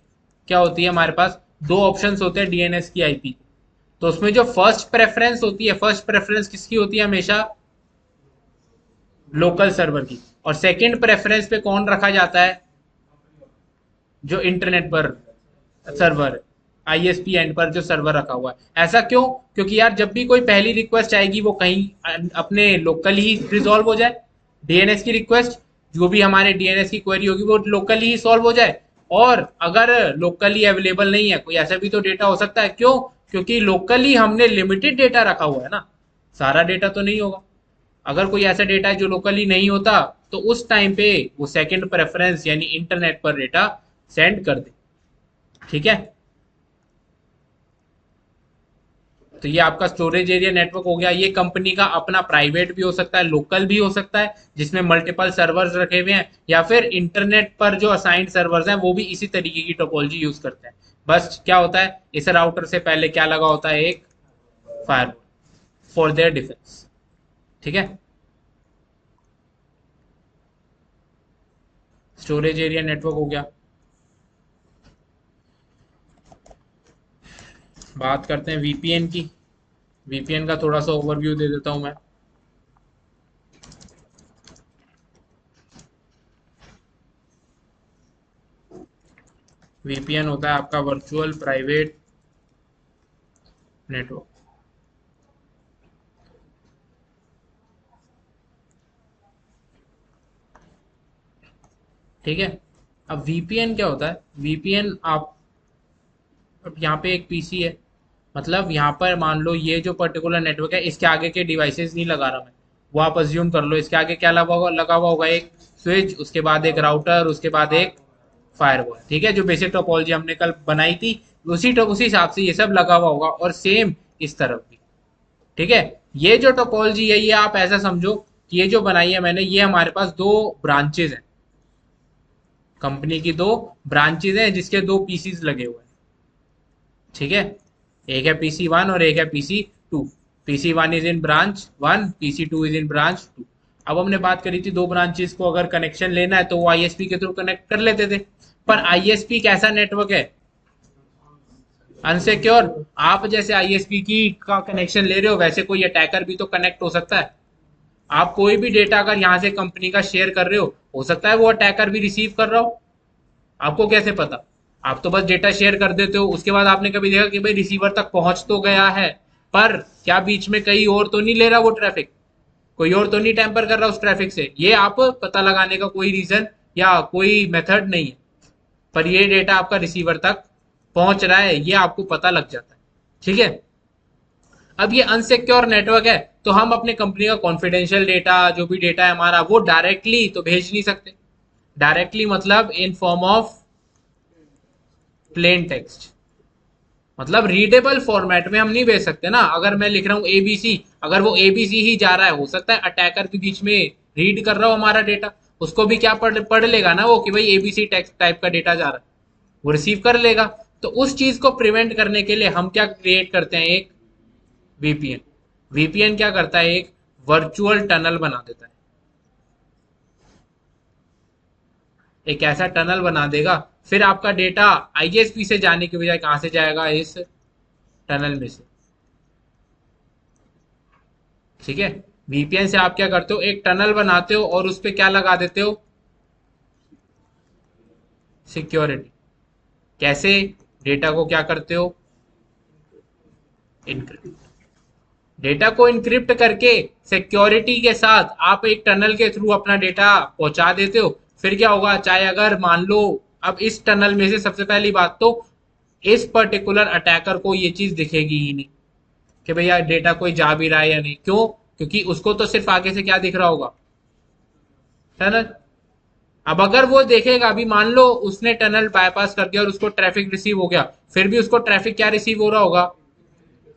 क्या होती है, हमारे पास दो ऑप्शंस होते हैं डीएनएस की आईपी। तो उसमें जो फर्स्ट प्रेफरेंस होती है, फर्स्ट प्रेफरेंस किसकी होती है हमेशा, लोकल सर्वर की। और सेकंड प्रेफरेंस पे कौन रखा जाता है? जो इंटरनेट पर सर्वर, आईएसपी एंड पर जो सर्वर रखा हुआ है। ऐसा क्यों? क्योंकि यार जब भी कोई पहली रिक्वेस्ट आएगी वो कहीं अपने लोकल ही रिजॉल्व हो जाए, डीएनएस की रिक्वेस्ट, जो भी हमारे डीएनएस की क्वेरी होगी वो लोकली ही सॉल्व हो जाए। और अगर लोकली अवेलेबल नहीं है कोई, ऐसा भी तो डेटा हो सकता है। क्यों? क्योंकि लोकली हमने लिमिटेड डेटा रखा हुआ है ना, सारा डेटा तो नहीं होगा। अगर कोई ऐसा डेटा है जो लोकली नहीं होता, तो उस टाइम पे वो सेकंड प्रेफरेंस यानी इंटरनेट पर डेटा सेंड कर दे। ठीक है, तो ये आपका स्टोरेज एरिया नेटवर्क हो गया। ये कंपनी का अपना प्राइवेट भी हो सकता है, लोकल भी हो सकता है, जिसमें मल्टीपल सर्वर्स रखे हुए हैं, या फिर इंटरनेट पर जो असाइंड सर्वर्स हैं वो भी इसी तरीके की टोपोलॉजी यूज करते हैं। बस क्या होता है, इस राउटर से पहले क्या लगा होता है? एक फायरवॉल फॉर देयर डिफेंस। ठीक है, स्टोरेज एरिया नेटवर्क हो गया। बात करते हैं वीपीएन की। वीपीएन का थोड़ा सा ओवरव्यू दे देता हूं मैं। वीपीएन होता है आपका वर्चुअल प्राइवेट नेटवर्क। ठीक है, अब वीपीएन क्या होता है? वीपीएन आप, अब यहाँ पे एक पीसी है, मतलब यहाँ पर मान लो ये जो पर्टिकुलर नेटवर्क है इसके आगे के डिवाइसेस नहीं लगा रहा मैं, वो आप अज्यूम कर लो। इसके आगे क्या लगा हुआ होगा? एक स्विच, उसके बाद एक राउटर, उसके बाद एक फायरवॉल। ठीक है, जो बेसिक टोपोलॉजी हमने कल बनाई थी उसी हिसाब से ये सब लगा हुआ होगा, और सेम इस तरफ भी। ठीक है, ये जो टोपोलॉजी है ये आप ऐसा समझो कि ये जो बनाई है मैंने, ये हमारे पास दो ब्रांचेज हैं, कंपनी की दो ब्रांचेज हैं जिसके दो पीसीज लगे हुए हैं। ठीक है, एक है पीसी वन और एक है PC two. PC one is in branch one, PC two is in branch two. अब हमने बात करी थी दो ब्रांचेस को अगर कनेक्शन लेना है तो वो आईएसपी के थ्रू कनेक्ट कर लेते थे। पर आईएसपी कैसा नेटवर्क है? अनसिक्योर। आप जैसे आईएसपी की का कनेक्शन ले रहे हो, वैसे कोई अटैकर भी तो कनेक्ट हो सकता है। आप कोई भी डेटा अगर यहाँ से कंपनी का शेयर कर रहे हो सकता है वो अटैकर भी रिसीव कर रहा हो। आपको कैसे पता? आप तो बस डेटा शेयर कर देते हो, उसके बाद आपने कभी देखा कि भाई रिसीवर तक पहुंच तो गया है, पर क्या बीच में कहीं और तो नहीं ले रहा वो ट्रैफिक, कोई और तो नहीं टैंपर कर रहा उस ट्रैफिक से? ये आप पता लगाने का कोई रीजन या कोई मेथड नहीं है, पर ये डेटा आपका रिसीवर तक पहुंच रहा है, ये आपको पता लग जाता है। ठीक है, अब ये अनसिक्योर नेटवर्क है, तो हम अपने कंपनी का कॉन्फिडेंशियल डेटा, जो भी डेटा है हमारा, वो डायरेक्टली तो भेज नहीं सकते। डायरेक्टली मतलब in form of plain text, मतलब रीडेबल फॉर्मेट में हम नहीं भेज सकते ना। अगर मैं लिख रहा हूँ एबीसी, अगर वो एबीसी ही जा रहा है, हो सकता है अटैकर भी बीच में रीड कर रहा हो हमारा डेटा, उसको भी क्या पढ़ लेगा ना वो कि भाई एबीसी टेक्स्ट टाइप का डेटा जा रहा है, वो रिसीव कर लेगा। तो उस चीज को प्रिवेंट करने के लिए हम क्या क्रिएट करते हैं? एक वीपीएन। वीपीएन क्या करता है? एक वर्चुअल टनल बना देता है। एक ऐसा टनल बना देगा, फिर आपका डेटा आईएसपी से जाने की बजाय कहां से जाएगा? इस टनल में से। ठीक है, वीपीएन से आप क्या करते हो? एक टनल बनाते हो और उस पर क्या लगा देते हो? सिक्योरिटी। कैसे? डेटा को क्या करते हो? इनक्रिप्ट। डेटा को इनक्रिप्ट करके सिक्योरिटी के साथ आप एक टनल के थ्रू अपना डेटा पहुंचा देते हो। फिर क्या होगा? चाहे अगर मान लो, अब इस टनल में से सबसे पहली बात तो इस पर्टिकुलर अटैकर को ये चीज दिखेगी ही नहीं कि भैया डेटा कोई जा भी रहा है या नहीं। क्यों? क्योंकि उसको तो सिर्फ आगे से क्या दिख रहा होगा? टनल। अब अगर वो देखेगा, अभी मान लो उसने टनल बाईपास कर दिया और उसको ट्रैफिक रिसीव हो गया, फिर भी उसको ट्रैफिक क्या रिसीव हो रहा होगा?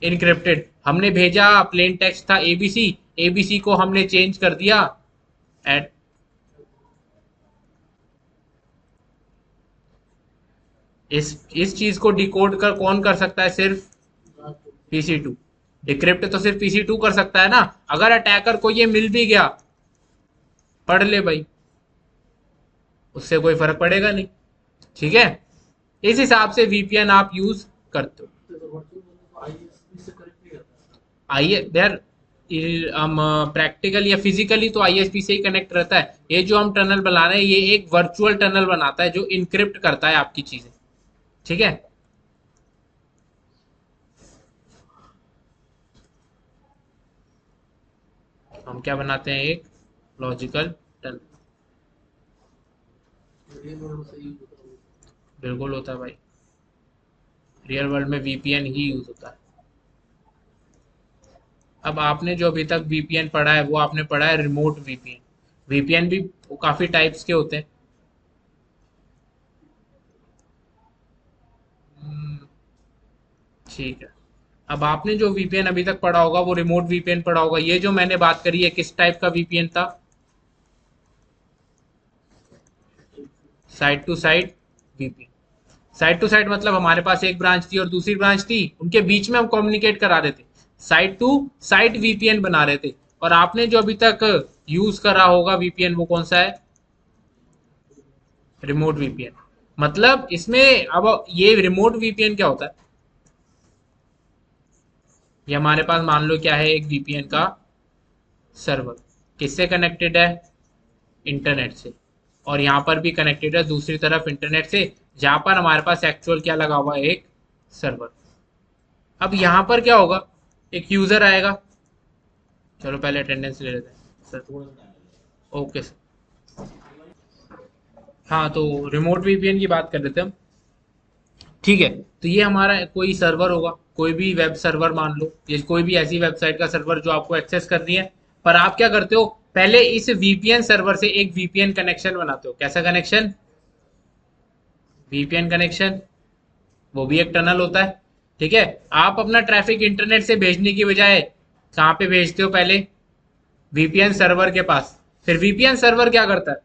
इनक्रिप्टेड। हमने भेजा प्लेन टेक्स्ट था एबीसी, एबीसी को हमने चेंज कर दिया एट, इस चीज को डिकोड कर कौन कर सकता है? सिर्फ पीसी टू। डिक्रिप्ट तो सिर्फ पीसी टू कर सकता है ना। अगर अटैकर को ये मिल भी गया, पढ़ ले भाई, उससे कोई फर्क पड़ेगा नहीं। ठीक है, इस हिसाब से वीपीएन आप यूज करते हो। आइए यार, हम प्रैक्टिकल या फिजिकली तो आईएसपी से ही कनेक्ट रहता है। ये जो हम टनल बना रहे हैं ये एक वर्चुअल टनल बनाता है जो इनक्रिप्ट करता है आपकी चीजें। ठीक है। हम क्या बनाते हैं, एक लॉजिकल टनल। बिल्कुल होता है भाई, रियल वर्ल्ड में वीपीएन ही यूज होता है। अब आपने जो अभी तक वीपीएन पढ़ा है वो आपने पढ़ा है रिमोट वीपीएन। वीपीएन भी काफी टाइप्स के होते हैं। हम्म, ठीक है। अब आपने जो वीपीएन अभी तक पढ़ा होगा वो रिमोट वीपीएन पढ़ा होगा। ये जो मैंने बात करी है किस टाइप का वीपीएन था? Site to site VPN. Site to site मतलब हमारे पास एक ब्रांच थी और दूसरी ब्रांच थी, उनके बीच में हम कम्युनिकेट करा रहे थे। साइड टू साइड वीपीएन बना रहे थे। और आपने जो अभी तक यूज करा होगा वीपीएन वो कौन सा है? Remote VPN. मतलब इसमें अब ये रिमोट वीपीएन क्या होता है? ये हमारे पास मान लो क्या है, एक वीपीएन का सर्वर किससे कनेक्टेड है? इंटरनेट से। और यहाँ पर भी कनेक्टेड है दूसरी तरफ इंटरनेट से, जहां पर हमारे पास एक्चुअल क्या लगा हुआ है, एक सर्वर। अब यहाँ पर क्या होगा, एक यूजर आएगा। चलो पहले अटेंडेंस ले लेते हैं सर। Okay sir. हाँ तो रिमोट वीपीएन की बात कर लेते हैं हम। ठीक है। तो ये हमारा कोई सर्वर होगा, कोई भी वेब सर्वर मान लो, या कोई भी ऐसी वेबसाइट का सर्वर जो आपको एक्सेस करनी है। पर आप क्या करते हो, पहले इस वीपीएन सर्वर से एक वीपीएन कनेक्शन बनाते हो। कैसा कनेक्शन? VPN connection. वो भी एक टनल होता है। ठीक है। आप अपना ट्रैफिक इंटरनेट से भेजने की बजाय कहाँ पे भेजते हो? पहले वीपीएन सर्वर के पास। फिर वीपीएन सर्वर क्या करता है?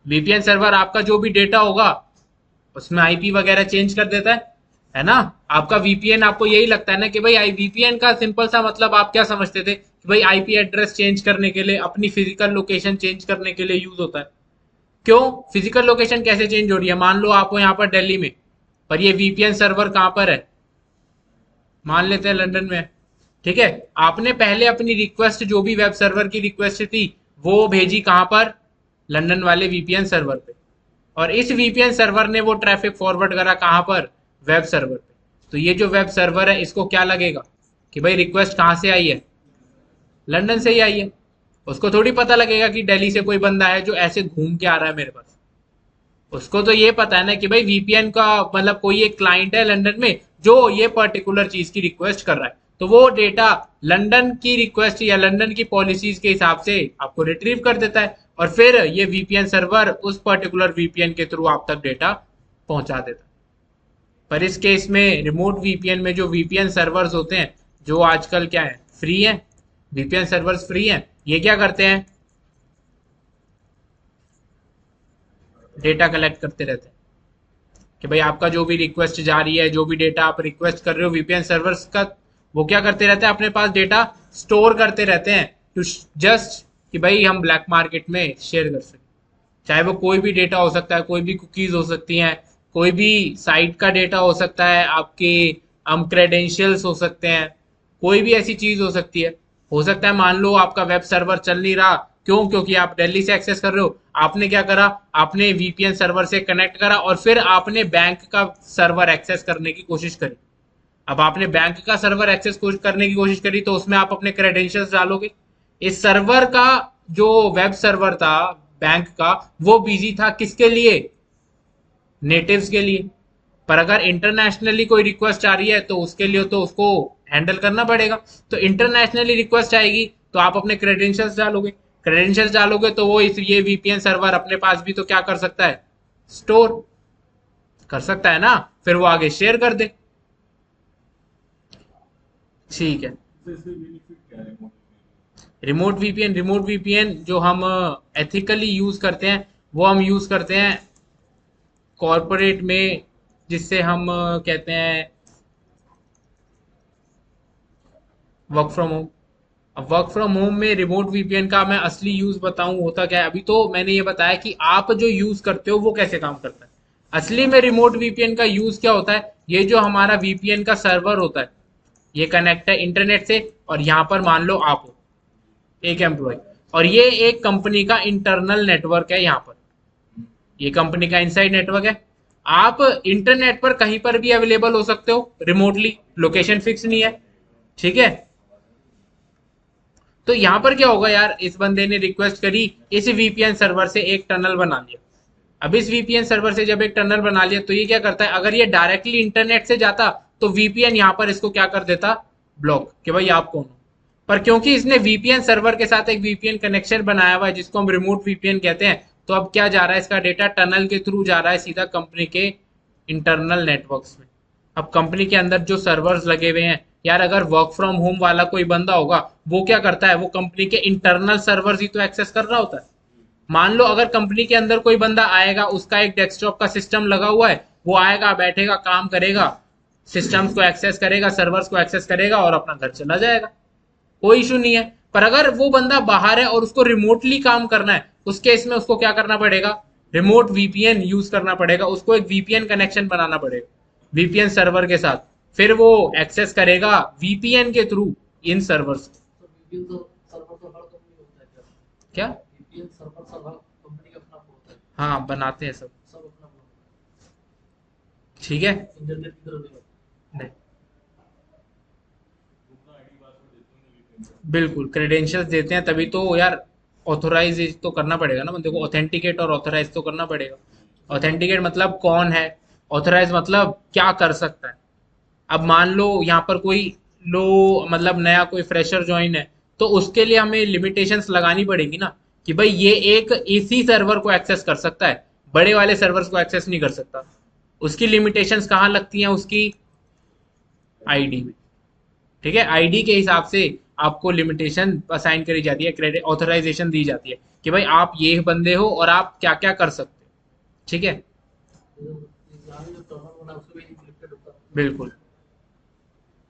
वीपीएन सर्वर आपका जो भी डेटा होगा उसमें आईपी वगैरह चेंज कर देता है ना। आपका वीपीएन, आपको यही लगता है ना कि भाई आई वीपीएन का सिंपल सा मतलब आप क्या समझते थे कि भाई आईपी एड्रेस चेंज करने के लिए, अपनी फिजिकल लोकेशन चेंज करने के लिए यूज होता है। क्यों? फिजिकल लोकेशन कैसे चेंज हो रही है? मान लो आप हो यहाँ पर दिल्ली में, पर ये वीपीएन सर्वर कहाँ पर है? मान लेते हैं लंदन में है। ठीक है। आपने पहले अपनी रिक्वेस्ट, जो भी वेब सर्वर की रिक्वेस्ट थी, वो भेजी कहां पर? लंदन वाले वीपीएन सर्वर पे। और इस वीपीएन सर्वर ने वो ट्रैफिक फॉरवर्ड करा कहां पर? वेब सर्वर पे। तो ये जो वेब सर्वर है इसको क्या लगेगा कि भाई रिक्वेस्ट कहां से आई है? लंदन से ही आई है। उसको थोड़ी पता लगेगा कि दिल्ली से कोई बंदा है जो ऐसे घूम के आ रहा है मेरे पास। उसको तो ये पता है ना कि भाई वीपीएन का मतलब कोई एक क्लाइंट है लंदन में जो ये पर्टिकुलर चीज की रिक्वेस्ट कर रहा है। तो वो डेटा लंदन की रिक्वेस्ट या लंदन की पॉलिसीज के हिसाब से आपको रिट्रीव कर देता है, और फिर ये वीपीएन सर्वर उस पर्टिकुलर वीपीएन के थ्रू आप तक डेटा पहुंचा देता है। पर इस केस में रिमोट वीपीएन में जो वीपीएन सर्वर्स होते हैं, जो आजकल क्या है, फ्री है। वीपीएन सर्वर्स फ्री हैं। ये क्या करते हैं? डेटा कलेक्ट करते रहते हैं कि भाई आपका जो भी रिक्वेस्ट जा रही है, जो भी डेटा आप रिक्वेस्ट कर रहे हो वीपीएन सर्वर्स का, वो क्या करते रहते हैं? अपने पास डेटा स्टोर करते रहते हैं टू जस्ट कि भाई हम ब्लैक मार्केट में शेयर कर सकें। चाहे वो कोई भी डेटा हो सकता है, कोई भी कुकीज हो सकती हैं, कोई भी साइट का डेटा हो सकता है, आपके हम क्रेडेंशियल्स हो सकते हैं, कोई भी ऐसी चीज हो सकती है। हो सकता है मान लो आपका वेब सर्वर चल नहीं रहा, क्यों? क्योंकि आप दिल्ली से एक्सेस कर रहे हो। आपने क्या करा, आपने वीपीएन सर्वर से कनेक्ट करा और फिर आपने बैंक का सर्वर एक्सेस करने की कोशिश करी। अब आपने बैंक का सर्वर एक्सेस करने की कोशिश करी तो उसमें आप अपने क्रेडेंशियल्स डालोगे। इस सर्वर का जो वेब सर्वर था बैंक का, वो बिजी था किसके लिए? नेटिव्स के लिए। पर अगर इंटरनेशनली कोई रिक्वेस्ट आ रही है तो उसके लिए तो उसको हैंडल करना पड़ेगा। तो इंटरनेशनली रिक्वेस्ट आएगी तो आप अपने क्रेडेंशियल्स डालोगे। क्रेडेंशियल्स डालोगे तो वो इस ये वीपीएन सर्वर अपने पास भी तो क्या कर सकता है? स्टोर कर सकता है ना, फिर वो आगे शेयर कर दे। ठीक है। रिमोट वीपीएन जो हम एथिकली यूज करते हैं वो हम यूज करते हैं कॉरपोरेट में, जिससे हम कहते हैं वर्क फ्रॉम होम। अब वर्क फ्रॉम होम में रिमोट वीपीएन का मैं असली यूज बताऊं होता क्या है। अभी तो मैंने ये बताया कि आप जो यूज करते हो वो कैसे काम करता है। असली में रिमोट वीपीएन का यूज क्या होता है, ये जो हमारा वीपीएन का सर्वर होता है ये कनेक्ट है इंटरनेट से, और यहाँ पर मान लो आप हो। एक एम्प्लॉय। और ये एक कंपनी का इंटरनल नेटवर्क है यहाँ पर, ये कंपनी का इनसाइड नेटवर्क है। आप इंटरनेट पर कहीं पर भी अवेलेबल हो सकते हो रिमोटली, लोकेशन फिक्स नहीं है, ठीक है। तो यहां पर क्या होगा यार, इस बंदे ने रिक्वेस्ट करी, इस वीपीएन सर्वर से एक टनल बना लिया। अब इस वीपीएन सर्वर से जब एक टनल बना लिया तो ये क्या करता है, अगर ये डायरेक्टली इंटरनेट से जाता तो वीपीएन यहां पर इसको क्या कर देता, ब्लॉक, कि भाई आप कौन हो। पर क्योंकि इसने वीपीएन सर्वर के साथ एक वीपीएन कनेक्शन बनाया हुआ है जिसको हम रिमोट वीपीएन कहते हैं, तो अब क्या जा रहा है, इसका डेटा टनल के थ्रू जा रहा है सीधा कंपनी के इंटरनल नेटवर्क्स में। अब कंपनी के अंदर जो सर्वर्स लगे हुए हैं यार, अगर वर्क फ्रॉम होम वाला कोई बंदा होगा, वो क्या करता है, वो कंपनी के इंटरनल सर्वर्स ही तो एक्सेस कर रहा होता है। मान लो अगर कंपनी के अंदर कोई बंदा आएगा, उसका एक डेस्कटॉप का सिस्टम लगा हुआ है, वो आएगा, बैठेगा, काम करेगा, सिस्टम्स को एक्सेस करेगा, सर्वर्स को एक्सेस करेगा और अपना घर चला जाएगा, कोई इशू नहीं है। पर अगर वो बंदा बाहर है और उसको रिमोटली काम करना है, उस केस में उसको क्या करना पड़ेगा, रिमोट वीपीएन यूज करना पड़ेगा, उसको एक वीपीएन कनेक्शन बनाना पड़ेगा वीपीएन सर्वर के साथ, फिर वो एक्सेस करेगा वीपीएन के थ्रू इन सर्वर्स। तो वीपीएन सर्वर तो हर कंपनी होता है क्या? क्या? वीपीएन सर्वर सब हर कंपनी का अपना होता है, हाँ, बनाते हैं सब। सब अपना अपना ठीक है। इंटरनेट की तरह नहीं होता। नहीं, बिल्कुल क्रेडेंशियल्स देते हैं तभी तो यार, ऑथोराइज तो करना पड़ेगा ना बंदे को, ऑथेंटिकेट और ऑथोराइज तो करना पड़ेगा। ऑथेंटिकेट मतलब कौन है, ऑथोराइज मतलब क्या कर सकता है। अब मान लो यहाँ पर कोई लो, मतलब नया कोई फ्रेशर ज्वाइन है, तो उसके लिए हमें लिमिटेशंस लगानी पड़ेगी ना, कि भाई ये एक इसी सर्वर को एक्सेस कर सकता है, बड़े वाले सर्वर्स को एक्सेस नहीं कर सकता। उसकी लिमिटेशंस कहाँ लगती हैं, उसकी आईडी में, ठीक है। आईडी के हिसाब से आपको लिमिटेशन असाइन करी जाती है, क्रेडिट ऑथराइजेशन दी जाती है कि भाई आप ये बंदे हो और आप क्या क्या कर सकते हो, ठीक है। यहाँ जो टर्नर बना है, उसको भी इंक्रिप्टेड होता है। बिल्कुल,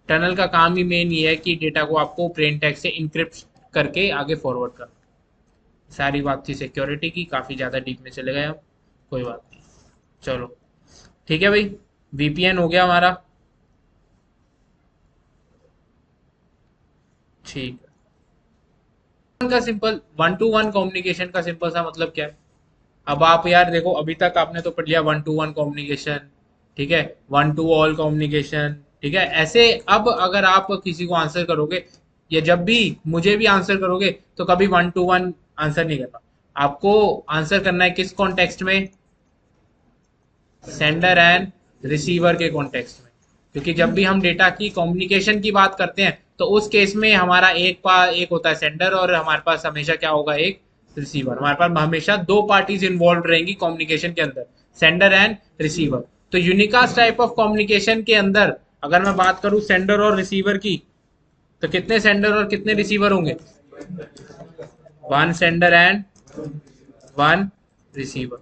टनल का काम ही मेन ये है कि डेटा को आपको प्लेन टेक्स्ट से इनक्रिप्ट करके आगे फॉरवर्ड करना। सारी बात थी सिक्योरिटी की, काफी ज्यादा डीप में चले गए हम, कोई बात नहीं, चलो ठीक है भाई। वीपीएन हो गया हमारा, ठीक है। का simple one two one communication का सिंपल सा मतलब क्या है। अब आप यार देखो, अभी तक आपने तो पढ़ लिया वन टू वन कम्युनिकेशन, ठीक है, वन टू ऑल कम्युनिकेशन, ठीक है। ऐसे अब अगर आप किसी को आंसर करोगे या जब भी मुझे भी आंसर करोगे, तो कभी वन टू वन आंसर नहीं करना, आपको आंसर करना है किस कॉन्टेक्स्ट में, सेंडर एंड रिसीवर के कॉन्टेक्स्ट में। क्योंकि जब भी हम डेटा की कम्युनिकेशन की बात करते हैं तो उस केस में हमारा एक होता है सेंडर और हमारे पास हमेशा क्या होगा, एक रिसीवर। हमारे पास हमेशा दो पार्टीज इन्वॉल्व रहेंगी कम्युनिकेशन के अंदर, सेंडर एंड रिसीवर। तो यूनिकास्ट टाइप ऑफ कम्युनिकेशन के अंदर अगर मैं बात करूं सेंडर और रिसीवर की, तो कितने सेंडर और कितने रिसीवर होंगे, one sender and one receiver,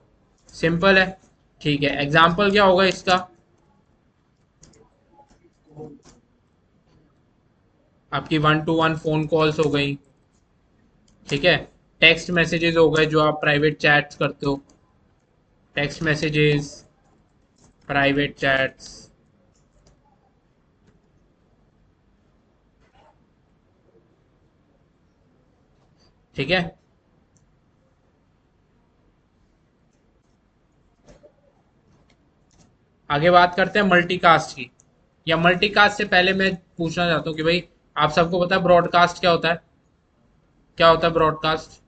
simple है, ठीक है। एग्जाम्पल क्या होगा इसका, आपकी one two one phone calls हो गई, ठीक है। टेक्स्ट मैसेजेस हो गए जो आप प्राइवेट चैट्स करते हो, टेक्स्ट मैसेजेस, प्राइवेट चैट्स, ठीक है। आगे बात करते हैं मल्टीकास्ट की। या मल्टीकास्ट से पहले मैं पूछना चाहता हूँ कि भाई आप सबको पता है ब्रॉडकास्ट क्या होता है, क्या होता है broadcast,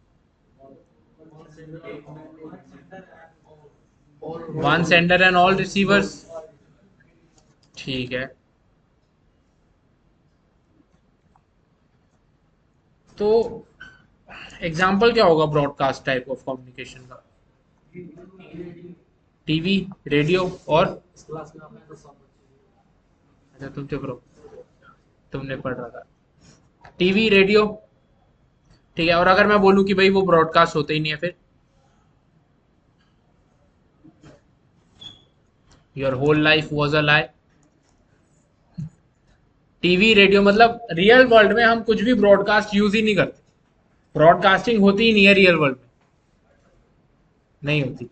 one sender and all receivers, ठीक है। तो एग्जाम्पल क्या होगा ब्रॉडकास्ट टाइप ऑफ कम्युनिकेशन का, टीवी, रेडियो और, इस क्लास में आपने तो सब अच्छा तुम चुप रहो, तुमने पढ़ रहा था, टीवी, रेडियो, ठीक है। और अगर मैं बोलूं कि भाई वो ब्रॉडकास्ट होते ही नहीं है, फिर your whole life was a lie. TV, radio मतलब रियल वर्ल्ड में हम कुछ भी ब्रॉडकास्ट यूज ही नहीं करते, ब्रॉडकास्टिंग होती ही नहीं है रियल वर्ल्ड में, नहीं होती।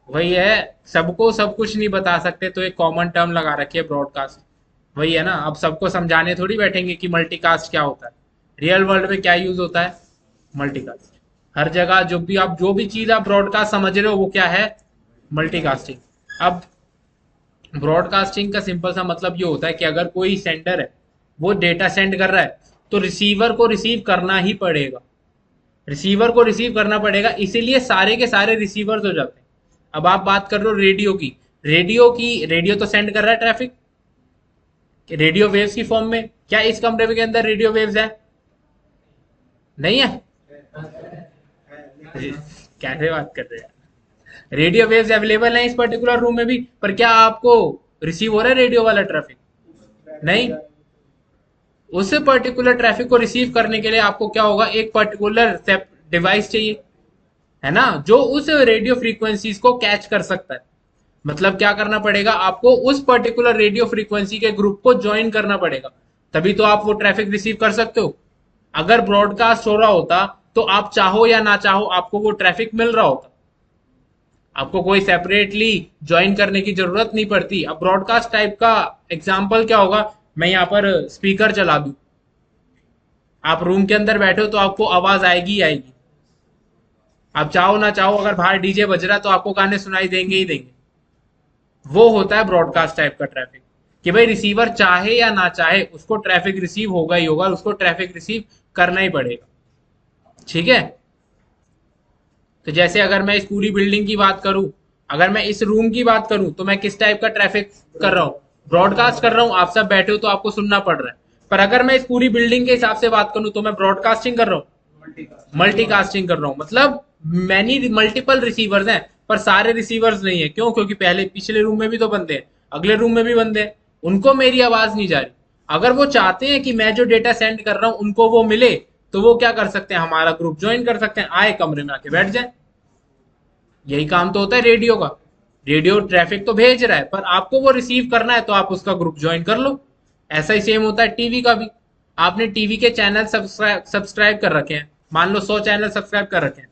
वही है, सबको सब कुछ नहीं बता सकते तो एक कॉमन टर्म लगा रखी है ब्रॉडकास्ट। वही है ना, अब सबको समझाने थोड़ी बैठेंगे कि मल्टीकास्ट क्या होता है। रियल वर्ल्ड में क्या यूज होता है? मल्टीकास्ट। हर जगह जो भी चीज आप ब्रॉडकास्ट समझ रहे हो वो क्या है? मल्टीकास्टिंग। अब ब्रॉडकास्टिंग का सिंपल सा मतलब ये होता है कि अगर कोई सेंडर है, वो डेटा सेंड कर रहा है, तो रिसीवर को रिसीव करना ही पड़ेगा। रिसीवर को रिसीव करना पड़ेगा, इसीलिए सारे के सारे रिसीवर्स हो जाते हैं। अब आप बात कर रहे हो रेडियो की। रेडियो तो सेंड कर रहा है ट्रैफिक, रेडियो वेव्स की फॉर्म में। क्या इस कमरे के अंदर रेडियो वेव्स है? नहीं है। कैसे बात कर रहे हैं? रेडियो वेव्स अवेलेबल है इस पर्टिकुलर रूम में भी, पर क्या आपको रिसीव हो रहा है रेडियो वाला ट्रैफिक? नहीं। उस पर्टिकुलर ट्रैफिक को रिसीव करने के लिए आपको क्या होगा? एक पर्टिकुलर डिवाइस चाहिए, है ना, जो उस रेडियो फ्रीक्वेंसीज को कैच कर सकता है। मतलब क्या करना पड़ेगा आपको? उस पर्टिकुलर रेडियो फ्रीक्वेंसी के ग्रुप को ज्वाइन करना पड़ेगा, तभी तो आप वो ट्रैफिक रिसीव कर सकते हो। अगर ब्रॉडकास्ट हो रहा होता तो आप चाहो या ना चाहो आपको वो ट्रैफिक मिल रहा होता, आपको कोई सेपरेटली ज्वाइन करने की जरूरत नहीं पड़ती। अब ब्रॉडकास्ट टाइप का एग्जाम्पल क्या होगा? मैं यहाँ पर स्पीकर चला दूं, आप रूम के अंदर बैठे हो तो आपको आवाज आएगी ही आएगी। आप चाहो ना चाहो, अगर बाहर डीजे बज रहा है तो आपको गाने सुनाई देंगे ही देंगे। वो होता है ब्रॉडकास्ट टाइप का ट्रैफिक, कि भाई रिसीवर चाहे या ना चाहे उसको ट्रैफिक रिसीव होगा ही होगा, उसको ट्रैफिक रिसीव करना ही पड़ेगा। ठीक है। तो जैसे अगर मैं इस पूरी बिल्डिंग की बात करूं, अगर मैं इस रूम की बात करूं, तो मैं किस टाइप का ट्रैफिक कर रहा हूं? ब्रॉडकास्ट कर रहा हूं। आप सब बैठे हो तो आपको सुनना पड़ रहा है। पर अगर मैं इस पूरी बिल्डिंग के हिसाब से बात करूं तो मैं ब्रॉडकास्टिंग कर रहा हूं, मल्टीकास्टिंग कर रहा हूं। मतलब मैनी मल्टीपल रिसीवर्स हैं, पर सारे रिसीवर्स नहीं है। क्यों? क्योंकि पहले पिछले रूम में भी तो बंदे हैं, अगले रूम में भी बंदे हैं, उनको मेरी आवाज नहीं जा रही। अगर वो चाहते हैं कि मैं जो डेटा सेंड कर रहा हूं उनको वो मिले, तो वो क्या कर सकते हैं? हमारा ग्रुप ज्वाइन कर सकते हैं, आए कमरे में आके बैठ जाए। यही काम तो होता है रेडियो का। रेडियो ट्रैफिक तो भेज रहा है, पर आपको वो रिसीव करना है तो आप उसका ग्रुप ज्वाइन कर लो। ऐसा ही सेम होता है टीवी का भी। आपने टीवी के चैनल सब्सक्राइब कर रखे हैं, मान लो 100 चैनल सब्सक्राइब कर रखे हैं,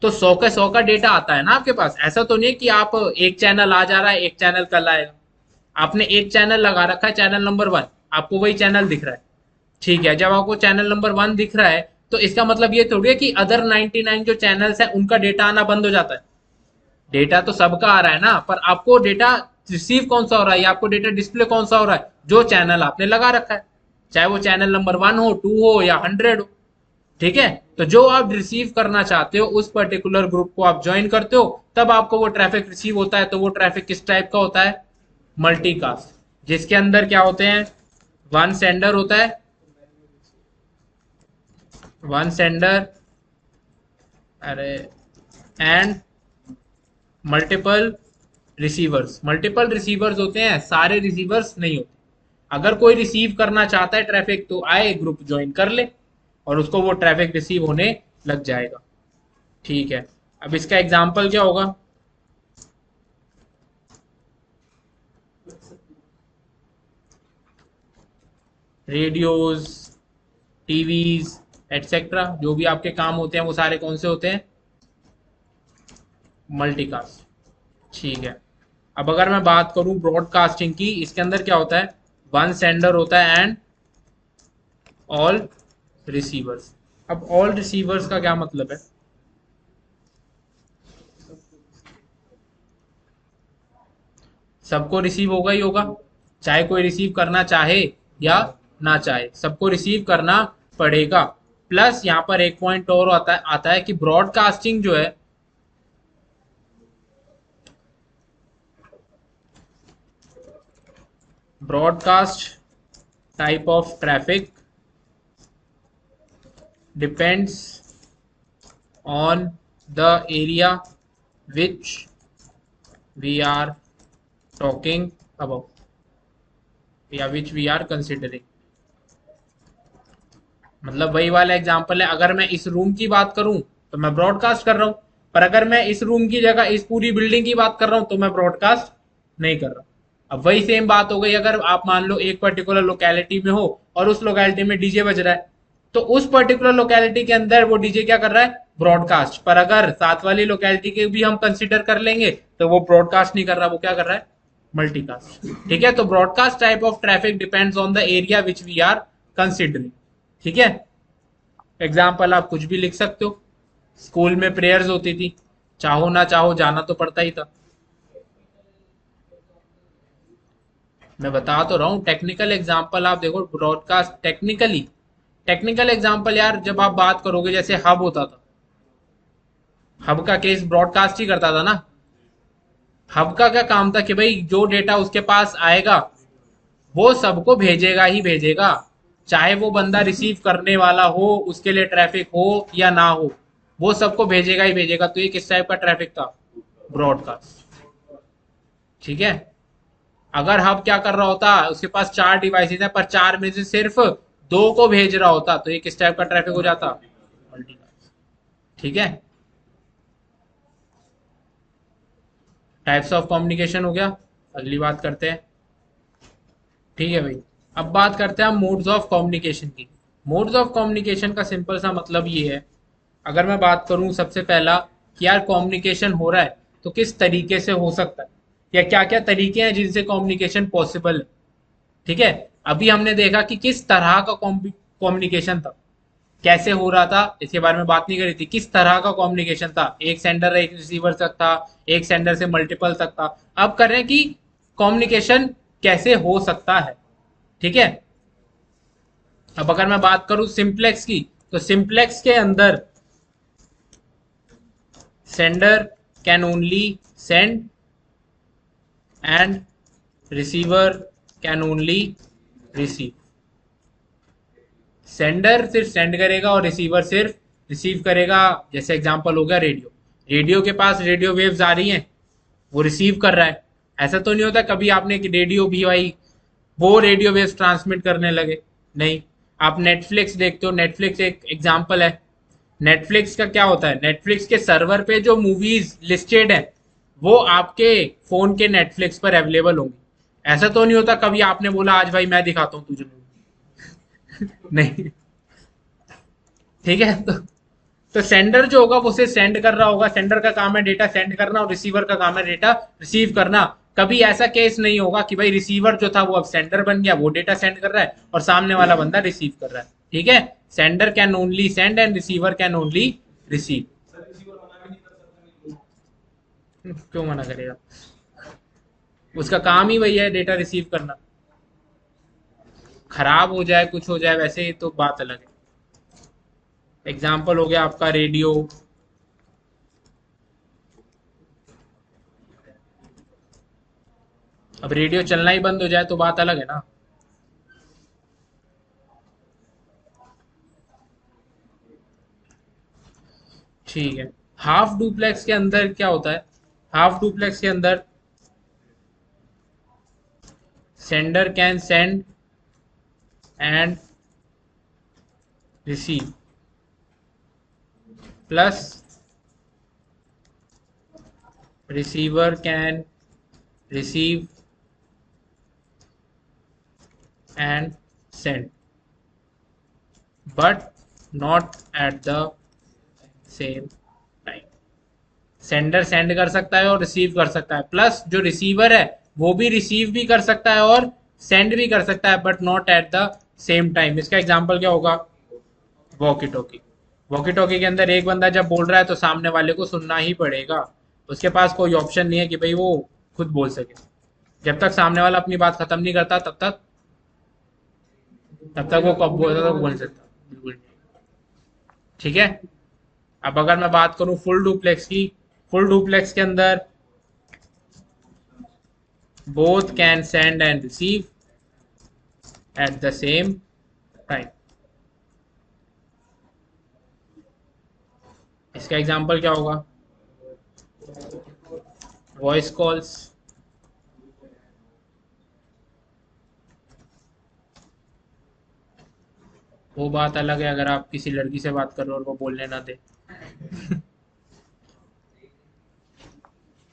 तो 100 के 100 का डेटा आता है ना आपके पास। ऐसा तो नहीं है कि आप एक चैनल आज आ रहा है एक चैनल कल आएगा। आपने एक चैनल लगा रखा है, चैनल नंबर 1, आपको वही चैनल दिख रहा है। ठीक है, जब आपको चैनल नंबर 1 दिख रहा है तो इसका मतलब ये थोड़ी है कि अदर 99 जो चैनल्स है उनका डेटा आना बंद हो जाता है। डेटा तो सबका आ रहा है ना, पर आपको डेटा रिसीव कौन सा हो रहा है या आपको डेटा डिस्प्ले कौन सा हो रहा है? जो चैनल आपने लगा रखा है, चाहे वो चैनल नंबर 1 हो, 2 हो या 100 हो। ठीक है। तो जो आप रिसीव करना चाहते हो उस पर्टिकुलर ग्रुप को आप ज्वाइन करते हो, तब आपको वो ट्रैफिक रिसीव होता है। तो वो ट्रैफिक किस टाइप का होता है? मल्टीकास्ट, जिसके अंदर क्या होते हैं? वन सेंडर होता है, वन सेंडर, अरे, and multiple receivers. Multiple receivers होते हैं, सारे रिसीवर्स नहीं होते। अगर कोई रिसीव करना चाहता है ट्रैफिक तो आए ग्रुप ज्वाइन कर ले और उसको वो ट्रैफिक रिसीव होने लग जाएगा। ठीक है। अब इसका एग्जाम्पल क्या होगा? रेडियोज, टीवीज, एटसेट्रा, जो भी आपके काम होते हैं वो सारे कौन से होते हैं? मल्टीकास्ट। ठीक है। अब अगर मैं बात करूं ब्रॉडकास्टिंग की, इसके अंदर क्या होता है? वन सेंडर होता है एंड ऑल रिसीवर्स। अब ऑल रिसीवर्स का क्या मतलब है? सबको रिसीव होगा ही होगा, चाहे कोई रिसीव करना चाहे या ना चाहे, सबको रिसीव करना पड़ेगा। प्लस यहां पर एक पॉइंट और आता है कि ब्रॉडकास्टिंग जो है, broadcast type of traffic depends on the area which we are talking about या विच वी आर कंसिडरिंग। मतलब वही वाला एग्जांपल है, अगर मैं इस रूम की बात करूं तो मैं ब्रॉडकास्ट कर रहा हूं, पर अगर मैं इस रूम की जगह इस पूरी बिल्डिंग की बात कर रहा हूं तो मैं ब्रॉडकास्ट नहीं कर रहा। अब वही सेम बात हो गई, अगर आप मान लो एक पर्टिकुलर लोकेलिटी में हो और उस लोकेलिटी में डीजे बज रहा है, तो उस पर्टिकुलर लोकेलिटी के अंदर वो डीजे क्या कर रहा है? ब्रॉडकास्ट। पर अगर साथ वाली लोकेलिटी के भी हम कंसिडर कर लेंगे तो वो ब्रॉडकास्ट नहीं कर रहा, वो क्या कर रहा है? मल्टीकास्ट। ठीक है, तो broadcast type of traffic depends on the area which we are considering. ठीक है, एग्जाम्पल आप कुछ भी लिख सकते हो। स्कूल में प्रेयर्स होती थी, चाहो ना चाहो जाना तो पड़ता ही था। मैं बता तो रहा हूँ, टेक्निकल एग्जाम्पल आप देखो, ब्रॉडकास्ट टेक्निकली, टेक्निकल एग्जाम्पल यार जब आप बात करोगे, जैसे हब होता था, हब का केस ब्रॉडकास्ट ही करता था ना। हब का क्या काम था कि भाई जो डेटा उसके पास आएगा वो सबको भेजेगा ही भेजेगा, चाहे वो बंदा रिसीव करने वाला हो, उसके लिए ट्रैफिक हो या ना हो, वो सबको भेजेगा ही भेजेगा। तो ये किस टाइप का ट्रैफिक था? ब्रॉडकास्ट। ठीक है, अगर हब क्या कर रहा होता, उसके पास 4 डिवाइसेस है पर 4 में से सिर्फ 2 को भेज रहा होता, तो ये किस टाइप का ट्रैफिक हो जाता? मल्टीकास्ट। ठीक है, टाइप्स ऑफ कम्युनिकेशन हो गया। अगली बात करते हैं। ठीक है भाई, अब बात करते हैं हम मोड्स ऑफ कम्युनिकेशन की। मोड्स ऑफ कम्युनिकेशन का सिंपल सा मतलब ये है, अगर मैं बात करूं सबसे पहला कि यार कम्युनिकेशन हो रहा है तो किस तरीके से हो सकता है, या क्या क्या तरीके हैं जिनसे कम्युनिकेशन पॉसिबल है। ठीक है, अभी हमने देखा कि किस तरह का कम्युनिकेशन था, कैसे हो रहा था, इसके बारे में बात नहीं करी थी। किस तरह का कम्युनिकेशन था, एक सेंडर एक रिसीवर तक था, एक सेंडर से मल्टीपल तक था। अब कर रहे हैं कि कम्युनिकेशन कैसे हो सकता है। ठीक है, अब अगर मैं बात करूं सिंप्लेक्स की, तो सिंप्लेक्स के अंदर sender can only send and receiver can only receive. Sender सिर्फ सेंड करेगा और रिसीवर सिर्फ रिसीव करेगा। जैसे एग्जांपल हो गया रेडियो, रेडियो के पास रेडियो वेव्स आ रही हैं, वो रिसीव कर रहा है। ऐसा तो नहीं होता कभी आपने कि रेडियो भी भाई वो रेडियो वेव्स ट्रांसमिट करने लगे, नहीं। आप नेटफ्लिक्स देखते हो, नेटफ्लिक्स एक एग्जांपल है। नेटफ्लिक्स का क्या होता है, नेटफ्लिक्स के सर्वर पे जो मूवीज लिस्टेड है वो आपके फोन के नेटफ्लिक्स पर अवेलेबल होंगी। ऐसा तो नहीं होता कभी आपने बोला आज भाई मैं दिखाता हूँ तुझे मूवी, नहीं। ठीक है, तो सेंडर जो होगा वो सिर्फ सेंड कर रहा होगा, सेंडर का काम है डेटा सेंड करना और रिसीवर का काम है डेटा रिसीव करना। कभी ऐसा केस नहीं होगा कि भाई रिसीवर जो था वो अब सेंडर बन गया, वो डेटा सेंड कर रहा है और सामने वाला बंदा रिसीव कर रहा है। ठीक है, sender can only send and receiver can only receive. क्यों मना करेगा, उसका काम ही वही है डेटा रिसीव करना। खराब हो जाए कुछ हो जाए वैसे ही तो बात अलग है। एग्जाम्पल हो गया आपका रेडियो, अब रेडियो चलना ही बंद हो जाए तो बात अलग है ना। ठीक है, हाफ डुप्लेक्स के अंदर क्या होता है, हाफ डुप्लेक्स के अंदर sender can send and receive plus receiver can receive and send but not at the same time. Sender send कर सकता है और रिसीव कर सकता है, प्लस जो रिसीवर है वो भी रिसीव भी कर सकता है और सेंड भी कर सकता है, but not at the same time. इसका एग्जांपल क्या होगा, वॉकी टॉकी। वॉकी टॉकी के अंदर एक बंदा जब बोल रहा है तो सामने वाले को सुनना ही पड़ेगा, उसके पास कोई ऑप्शन नहीं है कि भाई वो खुद बोल सके। जब तक सामने वाला अपनी बात खत्म नहीं करता तब तक वो कब बोलता तक बोल सकता, बिल्कुल। ठीक है, अब अगर मैं बात करूं फुल डुप्लेक्स की, फुल डुप्लेक्स के अंदर both can send and receive at the same time. इसका एग्जांपल क्या होगा, वॉइस कॉल्स। वो बात अलग है अगर आप किसी लड़की से बात कर रहे हो और वो बोलने ना दे।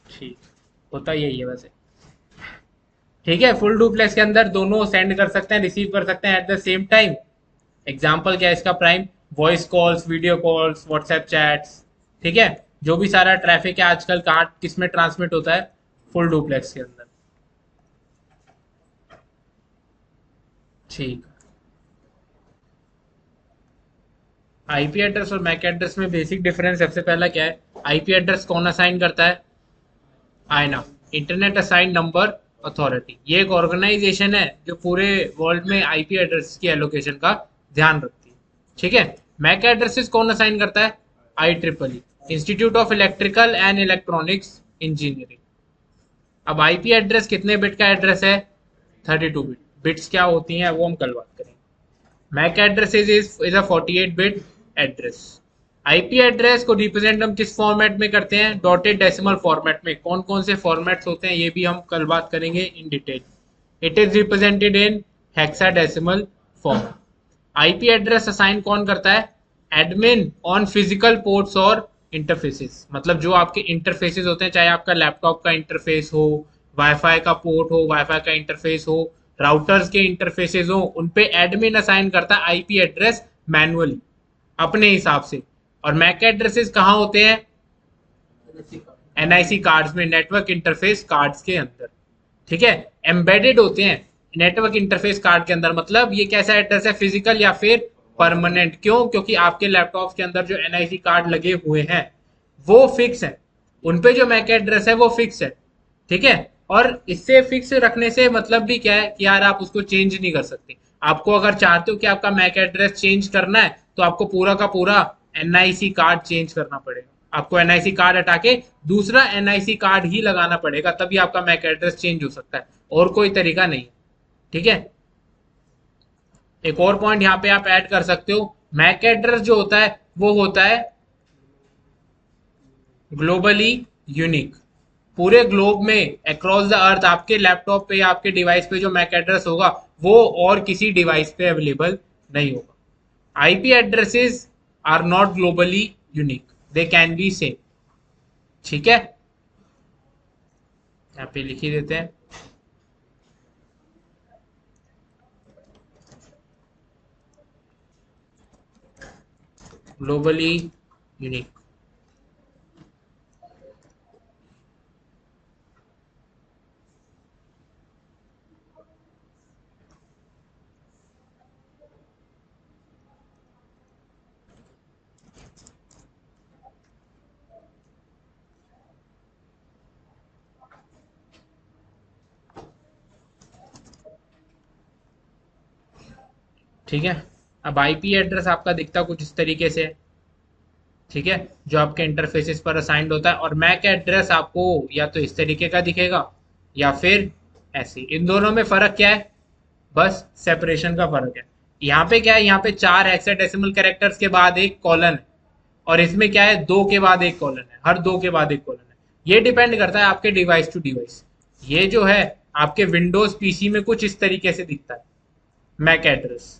ठीक, होता यही है वैसे। ठीक है, फुल डुप्लेक्स के अंदर दोनों सेंड कर सकते हैं रिसीव कर सकते हैं at the same time. Example क्या है इसका, prime voice calls, video calls, WhatsApp chats. ठीक है, जो भी सारा ट्रैफिक है आजकल कहाँ किस में ट्रांसमिट होता है, फुल डुप्लेक्स के अंदर। ठीक। आईपी एड्रेस और मैक एड्रेस में बेसिक डिफरेंस सबसे पहला क्या है? आईपी एड्रेस कौन असाइन करता है? आईना, इंटरनेट असाइंड नंबर अथॉरिटी। ये एक ऑर्गेनाइजेशन है जो पूरे वर्ल्ड में आईपी एड्रेस की एलोकेशन का ध्यान रखती है। ठीक है। मैक एड्रेसेस कौन असाइन करता है? I triple E, institute of electrical and electronics engineering. अब आईपी एड्रेस कितने बिट का एड्रेस है? 32 बिट। बिट्स क्या होती हैं वो हम कल बात करेंगे। MAC address is a 48 bit address. IP address को रिप्रेजेंट हम किस फॉर्मेट में करते हैं? डॉटेड डेसिमल फॉर्मेट में। कौन कौन से फॉर्मेट्स होते हैं ये भी हम कल बात करेंगे in detail. It is represented in hexadecimal form. IP address assign कौन करता है? एडमिन ऑन फिजिकल पोर्ट्स और इंटरफेसेस। मतलब जो आपके इंटरफेसेस होते हैं, चाहे आपका लैपटॉप का इंटरफेस हो, वाईफाई का पोर्ट हो, वाईफाई का इंटरफेस हो, राउटर्स के इंटरफेसेस हो, उन पे एडमिन असाइन करता है आईपी एड्रेस मैनुअली अपने हिसाब से। और मैक एड्रेसेस कहाँ होते हैं? एनआईसी कार्ड्स में, नेटवर्क इंटरफेस कार्ड्स के अंदर। ठीक है। एम्बेडेड होते हैं नेटवर्क इंटरफेस कार्ड के अंदर। मतलब ये कैसा एड्रेस है? फिजिकल या फिर परमानेंट। क्यों? क्योंकि आपके लैपटॉप के अंदर जो एनआईसी कार्ड लगे हुए हैं वो फिक्स है, उन पे जो मैक एड्रेस है वो फिक्स है। ठीक है। और इससे फिक्स रखने से मतलब भी क्या है कि यार आप उसको चेंज नहीं कर सकते। आपको अगर चाहते हो कि आपका मैक एड्रेस चेंज करना है तो आपको पूरा का पूरा एनआईसी कार्ड चेंज करना पड़ेगा। आपको एनआईसी कार्ड हटा के दूसरा एनआईसी कार्ड ही लगाना पड़ेगा, तभी आपका मैक एड्रेस चेंज हो सकता है, और कोई तरीका नहीं। ठीक है। एक और पॉइंट यहाँ पे आप ऐड कर सकते हो। मैक एड्रेस जो होता है वो होता है ग्लोबली यूनिक। पूरे ग्लोब में अक्रॉस द अर्थ आपके लैपटॉप पे या आपके डिवाइस पे जो मैक एड्रेस होगा वो और किसी डिवाइस पे अवेलेबल नहीं होगा। IP addresses are not globally unique, they can be same. ठीक है। यहाँ पे लिख ही देते हैं। Globally unique. ठीक है। अब आईपी एड्रेस आपका दिखता कुछ इस तरीके से है। ठीक है। जो आपके इंटरफेसेस पर असाइंड होता है। और मैक एड्रेस आपको या तो इस तरीके का दिखेगा या फिर ऐसे। इन दोनों में फर्क क्या है? बस सेपरेशन का फर्क है। यहाँ पे क्या है? यहाँ पे 4 हेक्साडेसिमल कैरेक्टर्स के बाद एक कॉलन है, और इसमें क्या है? 2 के बाद एक कॉलन है, हर 2 के बाद एक कॉलन है। ये डिपेंड करता है आपके डिवाइस टू डिवाइस। ये जो है आपके विंडोज पीसी में कुछ इस तरीके से दिखता है मैक एड्रेस।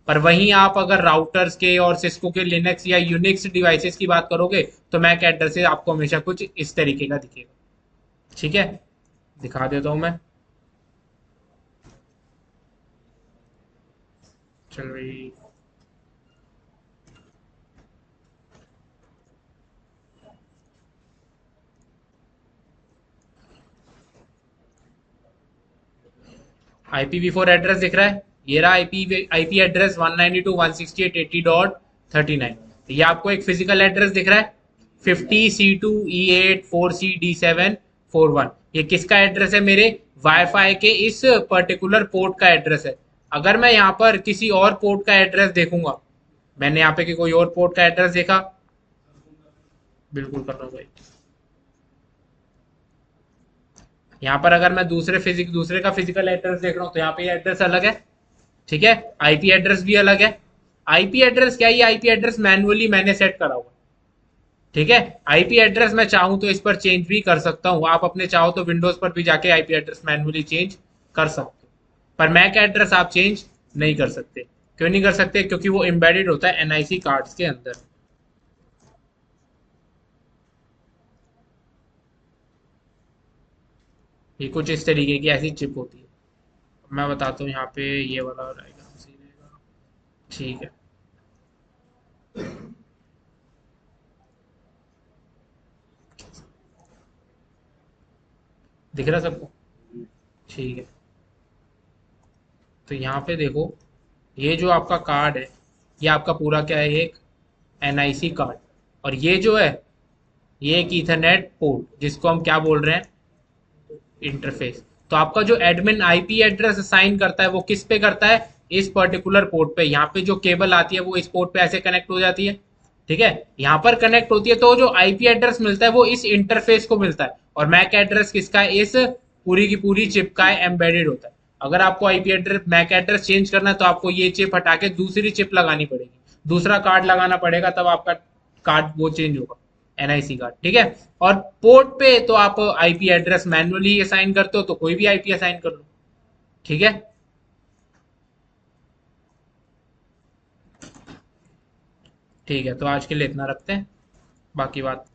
पर वहीं आप अगर राउटर्स के और सिस्को के लिनक्स या यूनिक्स डिवाइसेस की बात करोगे तो मैक एड्रेस आपको हमेशा कुछ इस तरीके का दिखेगा। ठीक है। दिखा देता हूं मैं। चल भाई। IPv4 एड्रेस दिख रहा है? ये रहा आईपी एड्रेस 192.168.80.39। ये आपको एक फिजिकल एड्रेस दिख रहा है 50C2E8 4CD741। ये किसका एड्रेस है? मेरे वाईफाई के इस पर्टिकुलर पोर्ट का एड्रेस है। अगर मैं यहाँ पर किसी और पोर्ट का एड्रेस देखूंगा, मैंने यहाँ पे कि कोई और पोर्ट का एड्रेस देखा? बिल्कुल कर रहा हूँ भाई। यहाँ पर अगर मैं दूसरे का फिजिकल एड्रेस देख रहा हूँ तो यहाँ पे एड्रेस अलग है। ठीक है। आईपी एड्रेस भी अलग है। आईपी एड्रेस क्या है? ये आईपी एड्रेस मैनुअली मैंने सेट करा हुआ। ठीक है। आईपी एड्रेस मैं चाहूं तो इस पर चेंज भी कर सकता हूं। आप अपने चाहो तो विंडोज पर भी जाके आईपी एड्रेस मैनुअली चेंज कर सकते हो। पर मैक एड्रेस आप चेंज नहीं कर सकते। क्यों नहीं कर सकते? क्योंकि वो एम्बेडेड होता है एनआईसी कार्ड्स के अंदर। ये कुछ इस तरीके की ऐसी चिप होती है। मैं बताता हूँ यहाँ पे ये वाला रहेगा, सही रहेगा। ठीक है। दिख रहा है सबको? ठीक है। तो यहाँ पे देखो, ये जो आपका कार्ड है, ये आपका पूरा क्या है, एक एनआईसी कार्ड। और ये जो है, ये एक ईथरनेट पोर्ट, जिसको हम क्या बोल रहे हैं, इंटरफेस। तो आपका जो एडमिन आईपी एड्रेस असाइन करता है वो किस पे करता है, इस पर्टिकुलर पोर्ट पे। यहाँ पे जो केबल आती है वो इस पोर्ट पे ऐसे कनेक्ट हो जाती है, ठीक है, यहाँ पर कनेक्ट होती है। तो जो आईपी एड्रेस मिलता है वो इस इंटरफेस को मिलता है, और मैक एड्रेस किसका है, इस पूरी की पूरी चिप का है, एम्बेडेड होता है। अगर आपको IP address, MAC address change करना है तो आपको ये चिप हटा के दूसरी चिप लगानी पड़ेगी, दूसरा कार्ड लगाना पड़ेगा, तब आपका कार्ड वो चेंज होगा, एनआईसी कार्ड, ठीक है। और पोर्ट पे तो आप आईपी एड्रेस मैन्युअली असाइन करते हो, तो कोई भी आईपी असाइन कर लो, ठीक है। ठीक है, तो आज के लिए इतना रखते हैं, बाकी बात